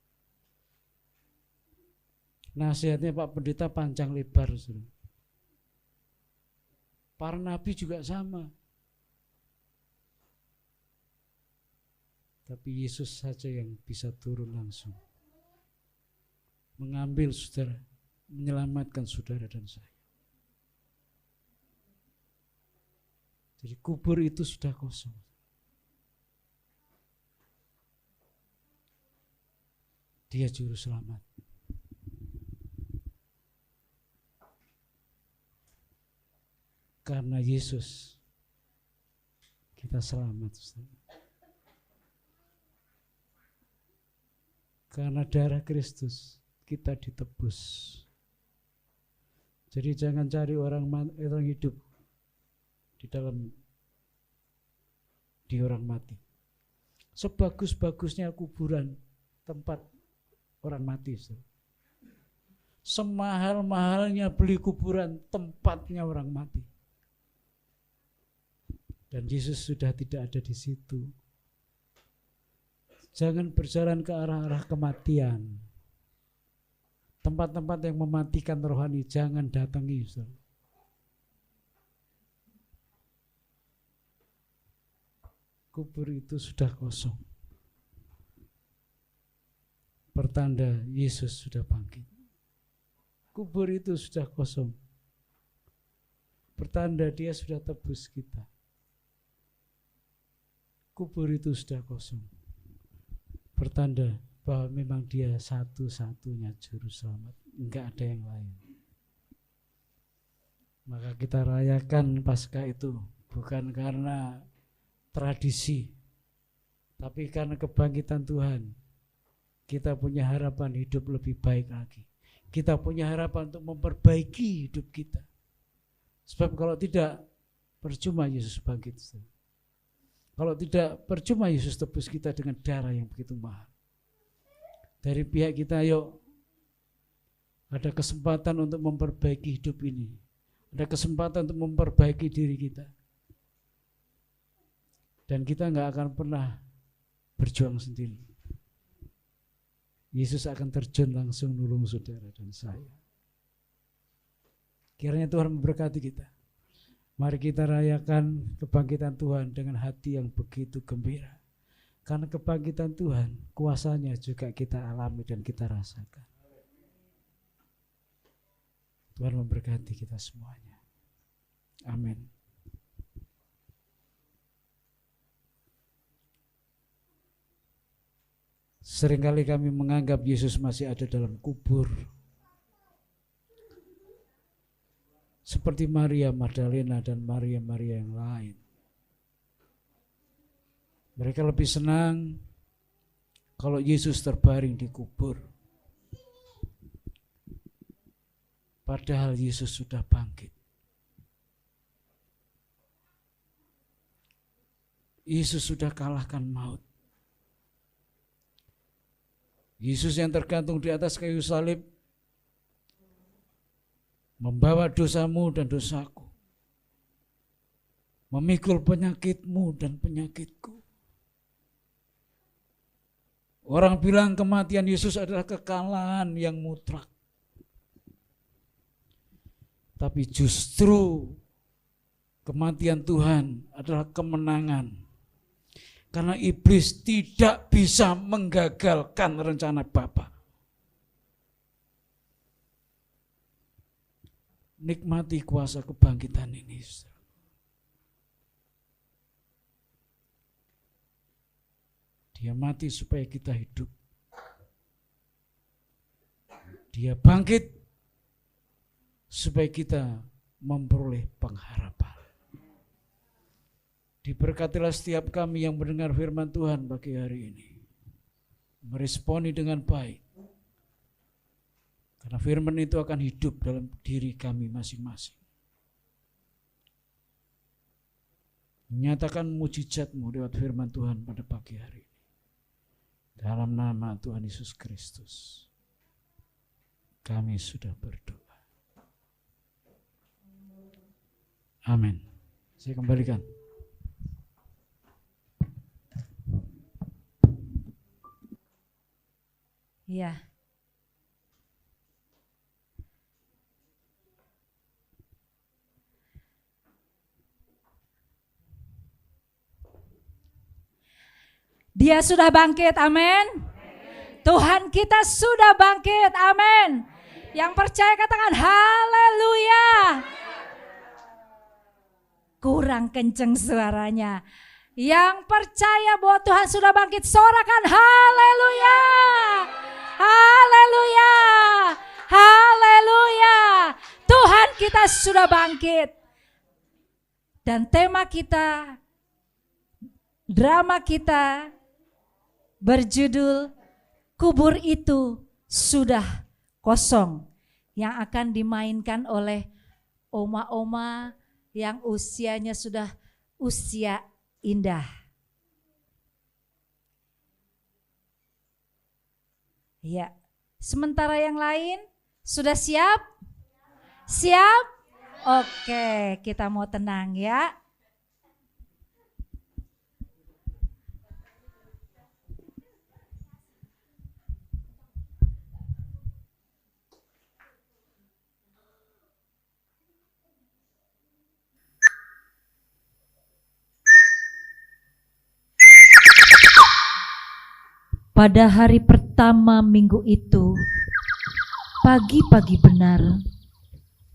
Nasihatnya Pak Pendeta panjang lebar, saudara. Para nabi juga sama. Tapi Yesus saja yang bisa turun langsung. Mengambil saudara, menyelamatkan saudara dan saya. Jadi kubur itu sudah kosong. Dia juru selamat. Karena Yesus kita selamat. Karena darah Kristus kita ditebus. Jadi jangan cari orang hidup di orang mati. Sebagus-bagusnya kuburan tempat orang mati. Semahal-mahalnya beli kuburan tempatnya orang mati. Dan Yesus sudah tidak ada di situ. Jangan berjalan ke arah-arah kematian. Tempat-tempat yang mematikan rohani jangan datangi. Kubur itu sudah kosong. Pertanda Yesus sudah bangkit. Kubur itu sudah kosong. Pertanda dia sudah tebus kita. Kubur itu sudah kosong. Pertanda bahwa memang dia satu-satunya juru selamat. Enggak ada yang lain. Maka kita rayakan Paskah itu bukan karena tradisi, tapi karena kebangkitan Tuhan. Kita punya harapan hidup lebih baik lagi. Kita punya harapan untuk memperbaiki hidup kita. Sebab kalau tidak, percuma Yesus bangkit. Kalau tidak, percuma Yesus tebus kita dengan darah yang begitu mahal. Dari pihak kita, yuk, ada kesempatan untuk memperbaiki hidup ini. Ada kesempatan untuk memperbaiki diri kita. Dan kita nggak akan pernah berjuang sendiri. Yesus akan terjun langsung nolong saudara dan saya. Kiranya Tuhan memberkati kita. Mari kita rayakan kebangkitan Tuhan dengan hati yang begitu gembira. Karena kebangkitan Tuhan, kuasanya juga kita alami dan kita rasakan. Tuhan memberkati kita semuanya. Amin. Seringkali kami menganggap Yesus masih ada dalam kubur. Seperti Maria Magdalena dan Maria-Maria yang lain. Mereka lebih senang kalau Yesus terbaring di kubur. Padahal Yesus sudah bangkit. Yesus sudah kalahkan maut. Yesus yang tergantung di atas kayu salib membawa dosamu dan dosaku. memikul penyakitmu dan penyakitku. Orang bilang kematian Yesus adalah kekalahan yang mutlak. Tapi justru kematian Tuhan adalah kemenangan. Karena iblis tidak bisa menggagalkan rencana Bapa. Nikmati kuasa kebangkitan ini. Dia mati supaya kita hidup. Dia bangkit supaya kita memperoleh pengharapan. Diberkatilah setiap kami yang mendengar firman Tuhan pagi hari ini. Meresponi dengan baik. Karena firman itu akan hidup dalam diri kami masing-masing. Menyatakan mujizat-Mu lewat firman Tuhan pada pagi hari ini. Dalam nama Tuhan Yesus Kristus, kami sudah berdoa. Amin. Saya kembalikan. Ya. Dia sudah bangkit, amin. Tuhan kita sudah bangkit, amin. Yang percaya katakan haleluya. Kurang kenceng suaranya. Yang percaya bahwa Tuhan sudah bangkit, sorakan haleluya. Haleluya. Haleluya. Tuhan kita sudah bangkit. Dan tema kita, drama kita berjudul Kubur Itu Sudah Kosong, yang akan dimainkan oleh oma-oma yang usianya sudah usia indah. Ya, sementara yang lain sudah siap? Siap? Oke, kita mau tenang ya. Pada hari pertama minggu itu, pagi-pagi benar,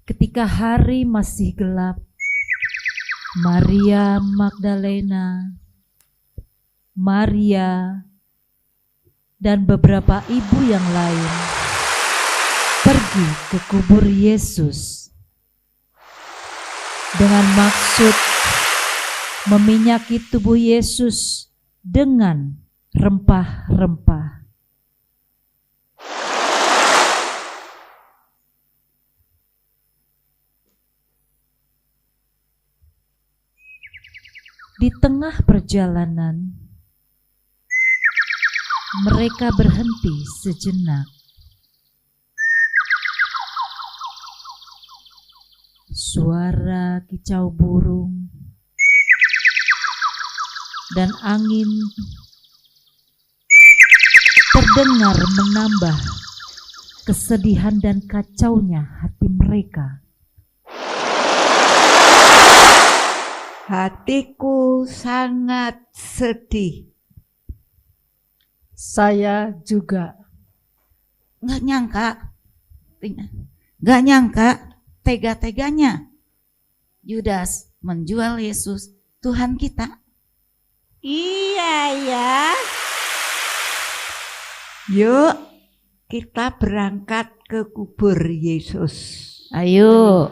ketika hari masih gelap, Maria Magdalena, Maria, dan beberapa ibu yang lain pergi ke kubur Yesus dengan maksud meminyaki tubuh Yesus dengan rempah-rempah. Di tengah perjalanan, mereka berhenti sejenak. Suara kicau burung dan angin terdengar menambah kesedihan dan kacaunya hati mereka. Hatiku sangat sedih. Saya juga. Nggak nyangka tega-teganya Yudas menjual Yesus Tuhan kita. Iya ya. Yuk kita berangkat ke kubur Yesus. Ayo.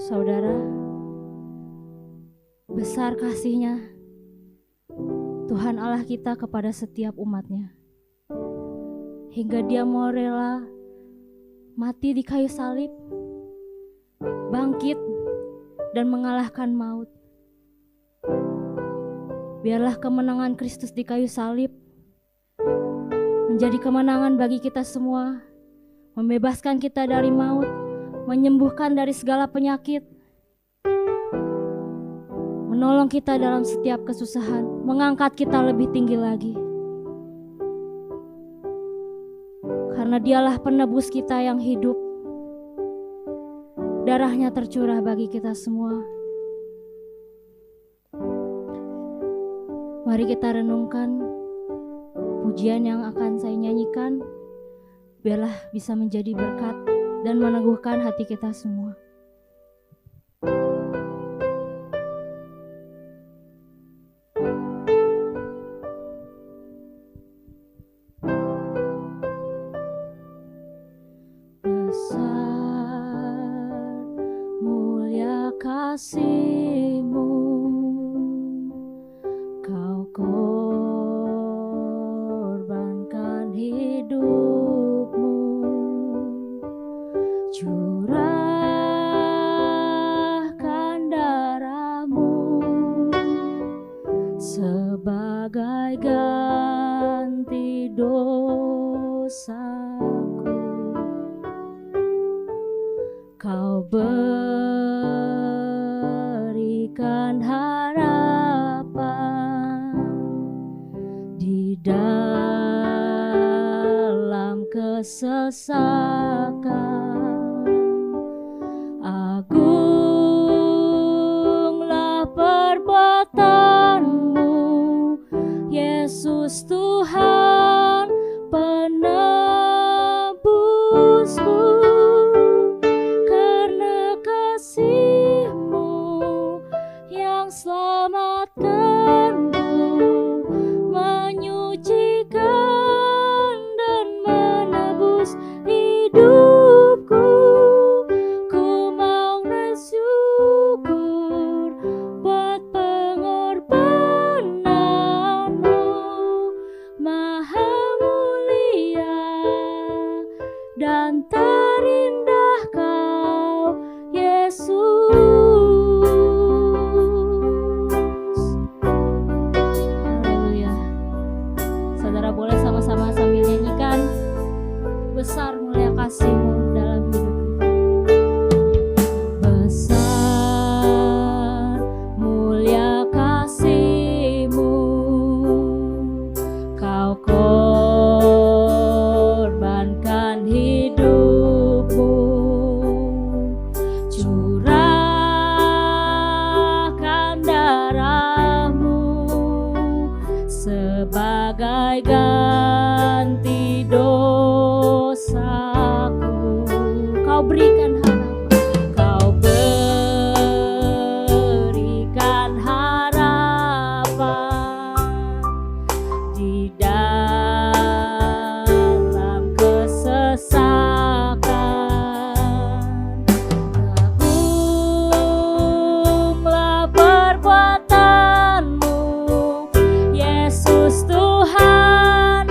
Saudara, besar kasih-Nya Tuhan Allah kita kepada setiap umat-Nya, hingga Dia mau rela mati di kayu salib, bangkit dan mengalahkan maut. Biarlah kemenangan Kristus di kayu salib menjadi kemenangan bagi kita semua, membebaskan kita dari maut, menyembuhkan dari segala penyakit, menolong kita dalam setiap kesusahan, mengangkat kita lebih tinggi lagi. Karena Dialah penebus kita yang hidup. Darah-Nya tercurah bagi kita semua. Mari kita renungkan pujian yang akan saya nyanyikan. Biarlah bisa menjadi berkat dan meneguhkan hati kita semua. Besar mulia kasih-Mu, Kau korbankan hidup-Mu, curahkan darah-Mu sebagai ganti dosaku. Kau berikan harapan di dalam kesesakan. Agunglah perbuatan-Mu, Yesus Tuhan penebusku. Karena kasih-Mu yang selamatkan-Ku, menyucikan dan menebus hidupku. Ku mau bersyukur buat pengorbanan-Mu, Maha mulia dan terindah Kau, Yesus. Haleluya. Saudara boleh sama-sama sambil nyanyikan besar mulia kasih-Mu dalam hidup kita. Besar mulia kasih-Mu, Kau korbankan hidup-Mu, curahkan darah-Mu sebagai ganti dosaku. Kau berikan harapan, Kau berikan harapan di dalam kesesakan. Agunglah perbuatan-Mu, Yesus Tuhan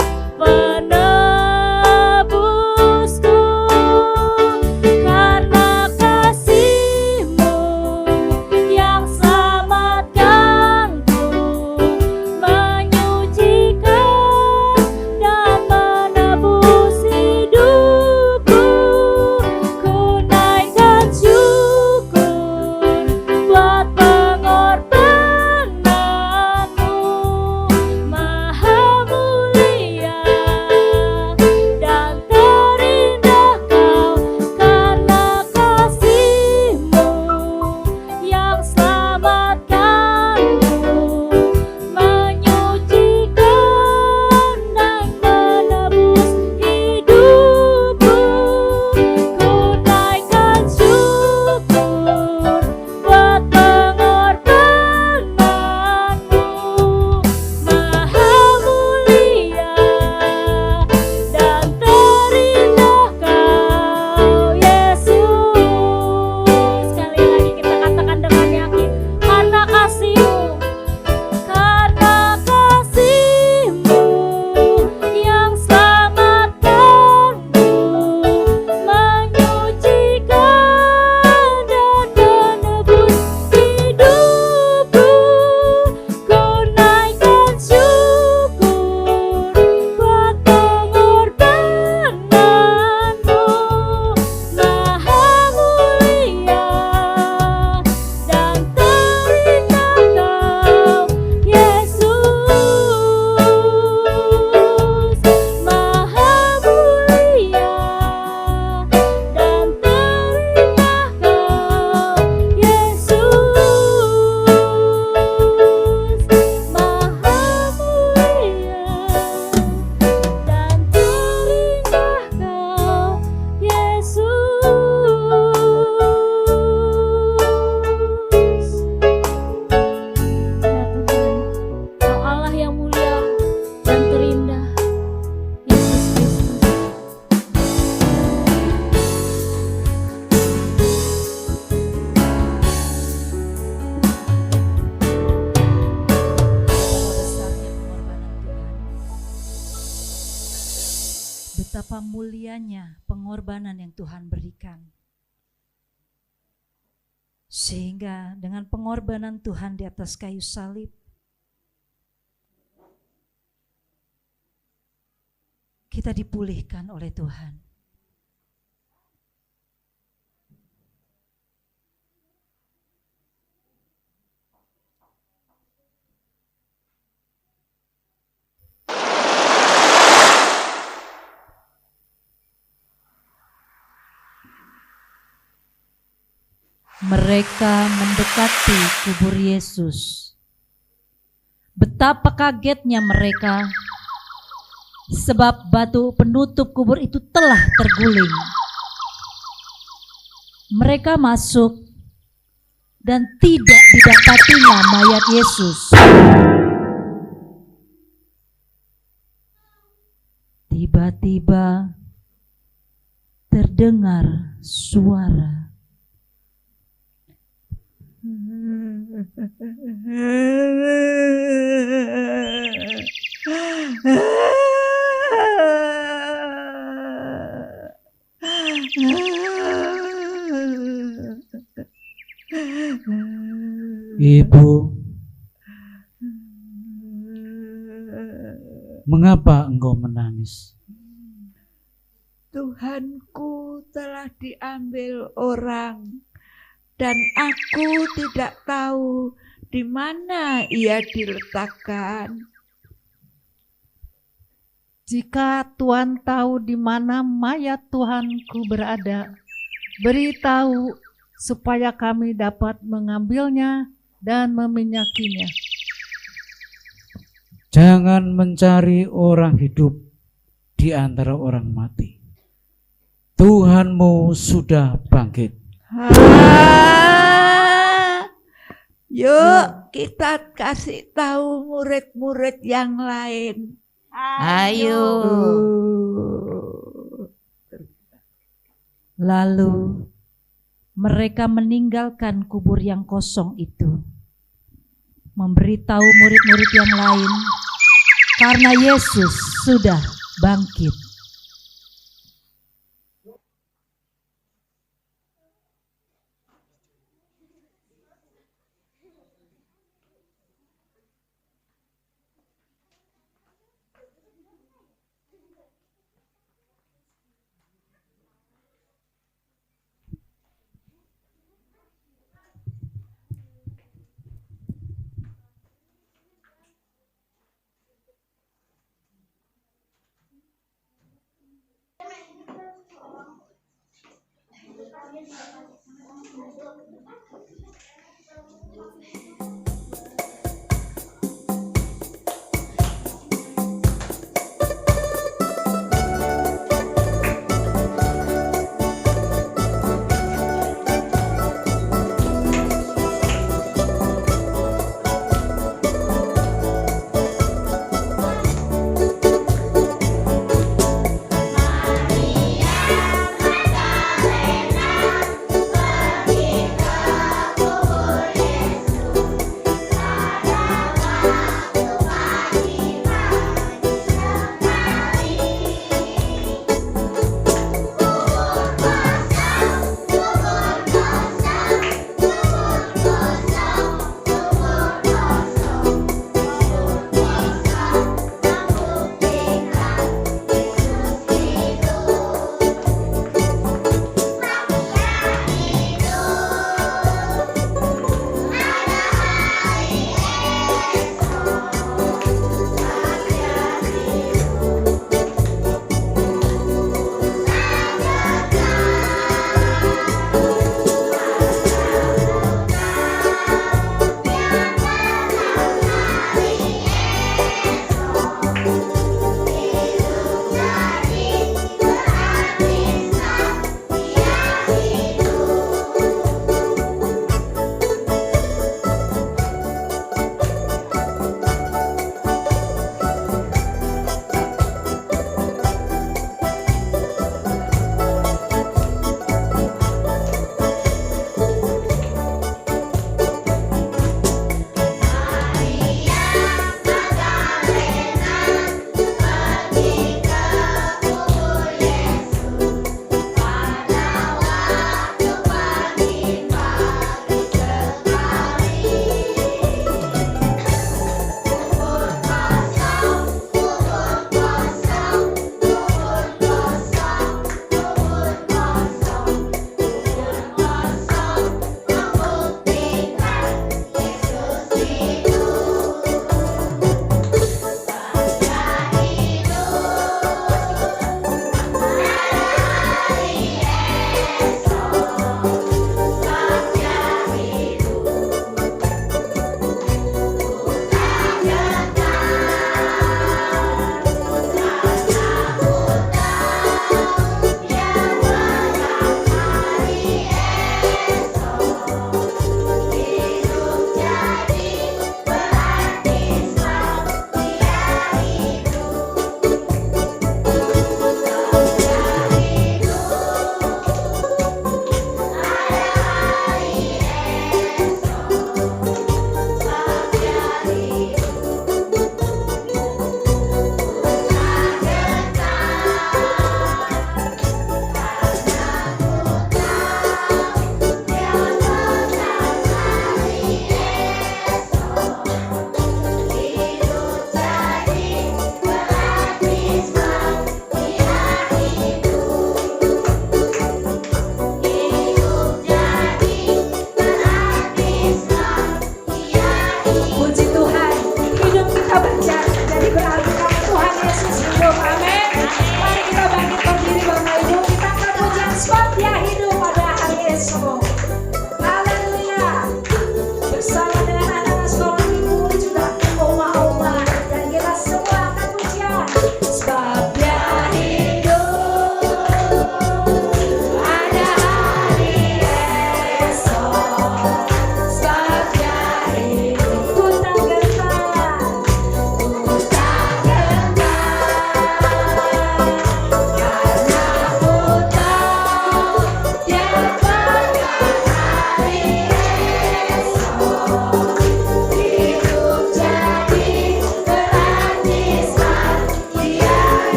betapa mulianya pengorbanan yang Tuhan berikan. Sehingga dengan pengorbanan Tuhan di atas kayu salib, kita dipulihkan oleh Tuhan. Mereka mendekati kubur Yesus. Betapa kagetnya mereka, sebab batu penutup kubur itu telah terguling. Mereka masuk dan tidak didapatinya mayat Yesus. Tiba-tiba terdengar suara, Ibu, mengapa engkau menangis? Tuhanku telah diambil orang dan aku tidak tahu di mana ia diletakkan. jika Tuhan tahu di mana mayat Tuhanku berada, beritahu supaya kami dapat mengambilnya dan meminyakinya. Jangan mencari orang hidup di antara orang mati. Tuhanmu sudah bangkit. Yuk kita kasih tahu murid-murid yang lain. Ayo. Lalu mereka meninggalkan kubur yang kosong itu, memberitahu murid-murid yang lain karena Yesus sudah bangkit.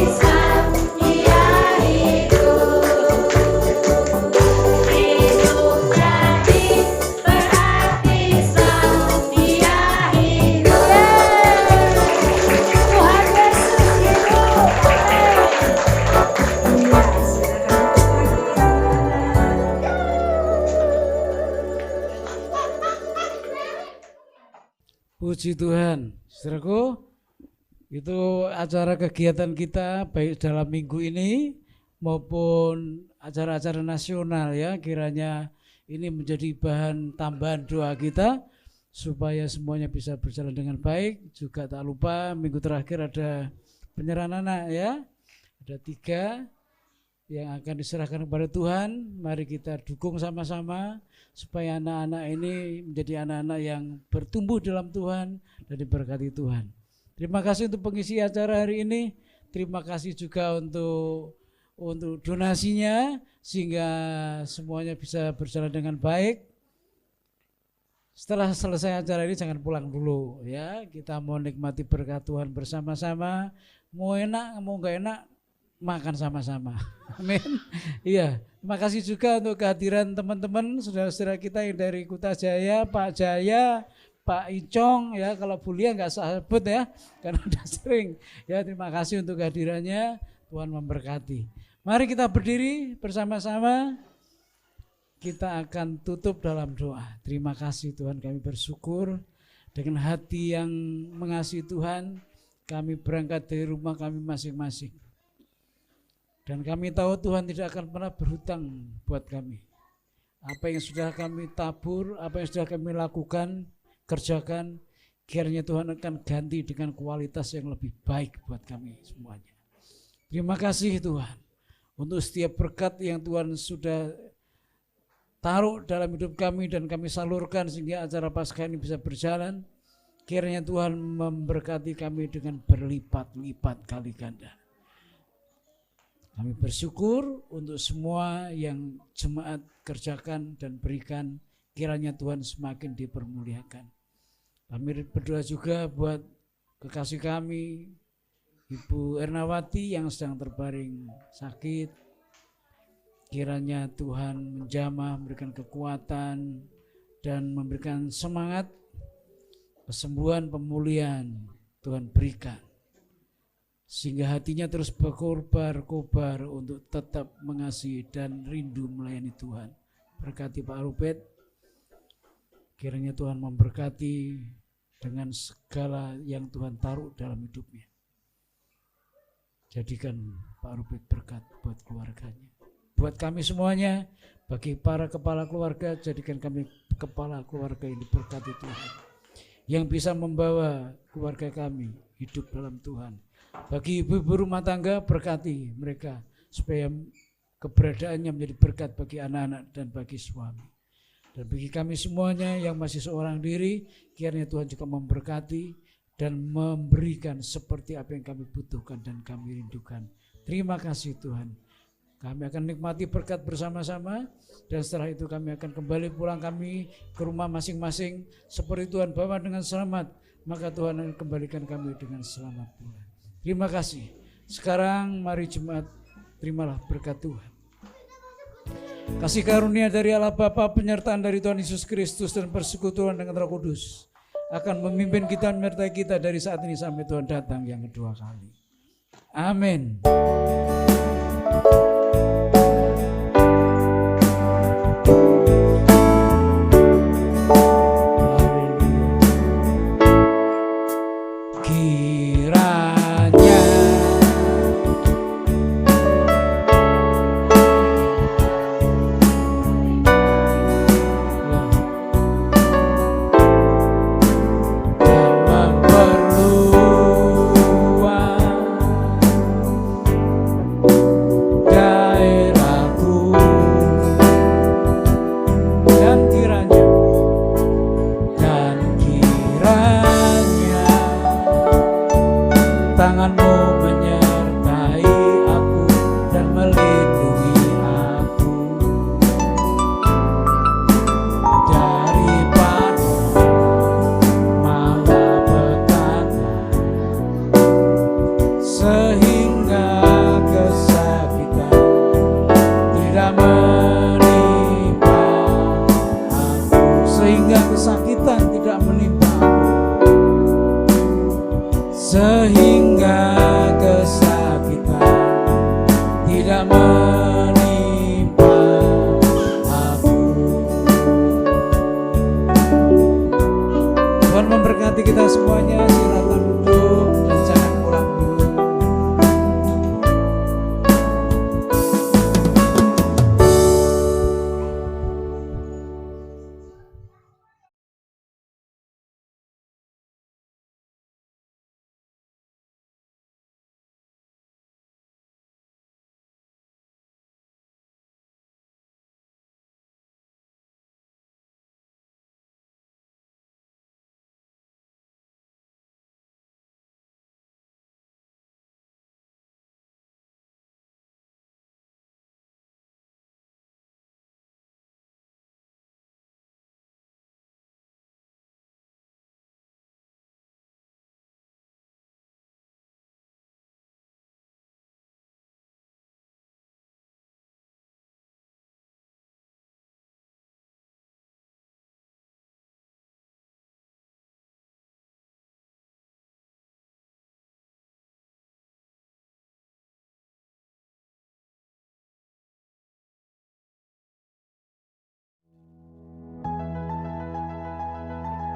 Islam, dia hidup. Hidup jadi berarti Islam, dia hidup. Tuhan Yesus hidup. Iya, silakan. Puji Tuhan, saudaraku, itu acara kegiatan kita baik dalam minggu ini maupun acara-acara nasional ya, kiranya ini menjadi bahan tambahan doa kita supaya semuanya bisa berjalan dengan baik. Juga tak lupa minggu terakhir ada penyerahan anak ya, ada 3 yang akan diserahkan kepada Tuhan. Mari kita dukung sama-sama supaya anak-anak ini menjadi anak-anak yang bertumbuh dalam Tuhan dan diberkati Tuhan. Terima kasih untuk pengisi acara hari ini. Terima kasih juga untuk donasinya sehingga semuanya bisa berjalan dengan baik. Setelah selesai acara ini jangan pulang dulu ya. Kita mau nikmati berkat Tuhan bersama-sama. Mau enak, mau enggak enak, makan sama-sama. Amin. Iya, terima kasih juga untuk kehadiran teman-teman saudara-saudara kita yang dari Kuta Jaya, Pak Jaya, Pak Icong ya, kalau Bulia nggak usah sebut ya karena udah sering. Ya, terima kasih untuk kehadirannya. Tuhan memberkati. Mari kita berdiri bersama-sama. Kita akan tutup dalam doa. Terima kasih Tuhan, kami bersyukur dengan hati yang mengasihi Tuhan. Kami berangkat dari rumah kami masing-masing. Dan kami tahu Tuhan tidak akan pernah berhutang buat kami. Apa yang sudah kami tabur, apa yang sudah kami lakukan, kerjakan, kiranya Tuhan akan ganti dengan kualitas yang lebih baik buat kami semuanya. Terima kasih Tuhan untuk setiap berkat yang Tuhan sudah taruh dalam hidup kami dan kami salurkan sehingga acara Paskah ini bisa berjalan. Kiranya Tuhan memberkati kami dengan berlipat-lipat kali ganda. Kami bersyukur untuk semua yang jemaat kerjakan dan berikan, kiranya Tuhan semakin dipermuliakan. Kami berdoa juga buat kekasih kami, Ibu Ernawati yang sedang terbaring sakit. Kiranya Tuhan menjamah, memberikan kekuatan dan memberikan semangat, kesembuhan, pemulihan Tuhan berikan. Sehingga hatinya terus berkobar-kobar untuk tetap mengasihi dan rindu melayani Tuhan. Berkati Pak Rupet, kiranya Tuhan memberkati dengan segala yang Tuhan taruh dalam hidupnya. Jadikan Pak Rupet berkat buat keluarganya. Buat kami semuanya, bagi para kepala keluarga, jadikan kami kepala keluarga yang diberkati Tuhan. Yang bisa membawa keluarga kami hidup dalam Tuhan. Bagi ibu-ibu rumah tangga, berkati mereka supaya keberadaannya menjadi berkat bagi anak-anak dan bagi suami. Dan bagi kami semuanya yang masih seorang diri, kiranya Tuhan juga memberkati dan memberikan seperti apa yang kami butuhkan dan kami rindukan. Terima kasih Tuhan. Kami akan nikmati berkat bersama-sama dan setelah itu kami akan kembali pulang kami ke rumah masing-masing seperti Tuhan bawa dengan selamat, maka Tuhan akan kembalikan kami dengan selamat pulang. Terima kasih. Sekarang mari jemaat terimalah berkat Tuhan. Kasih karunia dari Allah Bapa, penyertaan dari Tuhan Yesus Kristus dan persekutuan dengan Roh Kudus akan memimpin kita, menyertai kita dari saat ini sampai Tuhan datang yang kedua kali. Amin.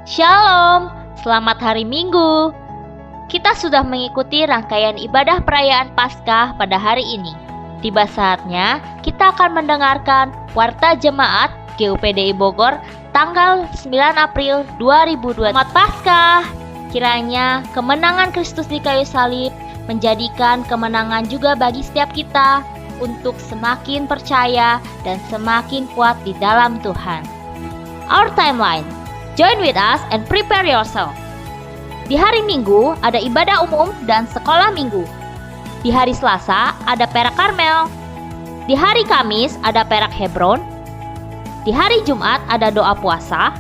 Shalom, selamat hari Minggu. Kita sudah mengikuti rangkaian ibadah perayaan Paskah pada hari ini. Tiba saatnya kita akan mendengarkan Warta Jemaat GUPDI Bogor tanggal 9 April 2002. Selamat Paskah. Kiranya kemenangan Kristus di kayu salib menjadikan kemenangan juga bagi setiap kita untuk semakin percaya dan semakin kuat di dalam Tuhan. Our timeline. Join with us and prepare yourself. Di hari Minggu ada ibadah umum dan sekolah minggu. Di hari Selasa ada perak Karmel. Di hari Kamis ada perak Hebron. Di hari Jumat ada doa puasa.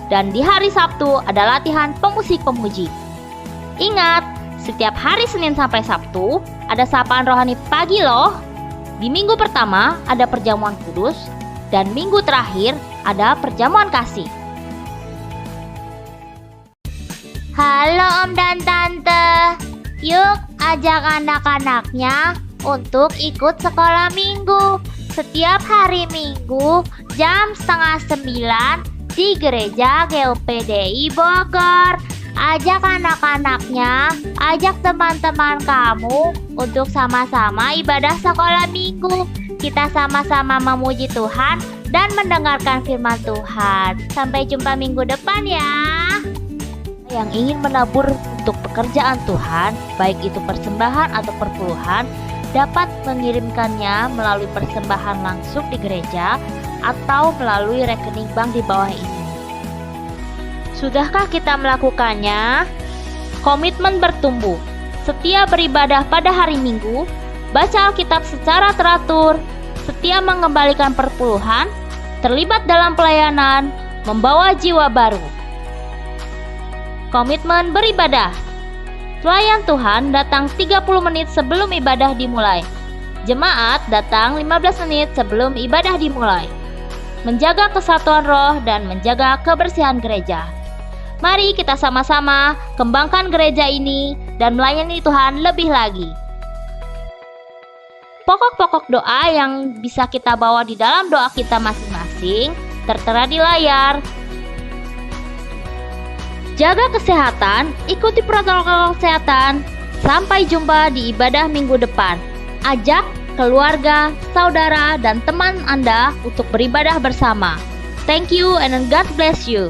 Dan di hari Sabtu ada latihan pemusik pemuji. Ingat, setiap hari Senin sampai Sabtu ada sapaan rohani pagi loh. Di minggu pertama ada perjamuan kudus. Dan minggu terakhir ada perjamuan kasih. Halo Om dan Tante, yuk ajak anak-anaknya untuk ikut sekolah minggu setiap hari Minggu jam 8:30 di Gereja GUPDI Bogor. Ajak anak-anaknya, ajak teman-teman kamu untuk sama-sama ibadah sekolah minggu. Kita sama-sama memuji Tuhan dan mendengarkan firman Tuhan. Sampai jumpa minggu depan ya. Yang ingin menabur untuk pekerjaan Tuhan, baik itu persembahan atau perpuluhan, dapat mengirimkannya melalui persembahan langsung di gereja atau melalui rekening bank di bawah ini. Sudahkah kita melakukannya? Komitmen bertumbuh, setia beribadah pada hari Minggu, baca Alkitab secara teratur, setia mengembalikan perpuluhan, terlibat dalam pelayanan, membawa jiwa baru. Komitmen beribadah. Pelayan Tuhan datang 30 menit sebelum ibadah dimulai. Jemaat datang 15 menit sebelum ibadah dimulai. Menjaga kesatuan roh dan menjaga kebersihan gereja. Mari kita sama-sama kembangkan gereja ini dan melayani Tuhan lebih lagi. Pokok-pokok doa yang bisa kita bawa di dalam doa kita masing-masing tertera di layar. Jaga kesehatan, ikuti protokol kesehatan. Sampai jumpa di ibadah minggu depan. Ajak keluarga, saudara, dan teman Anda untuk beribadah bersama. Thank you and God bless you.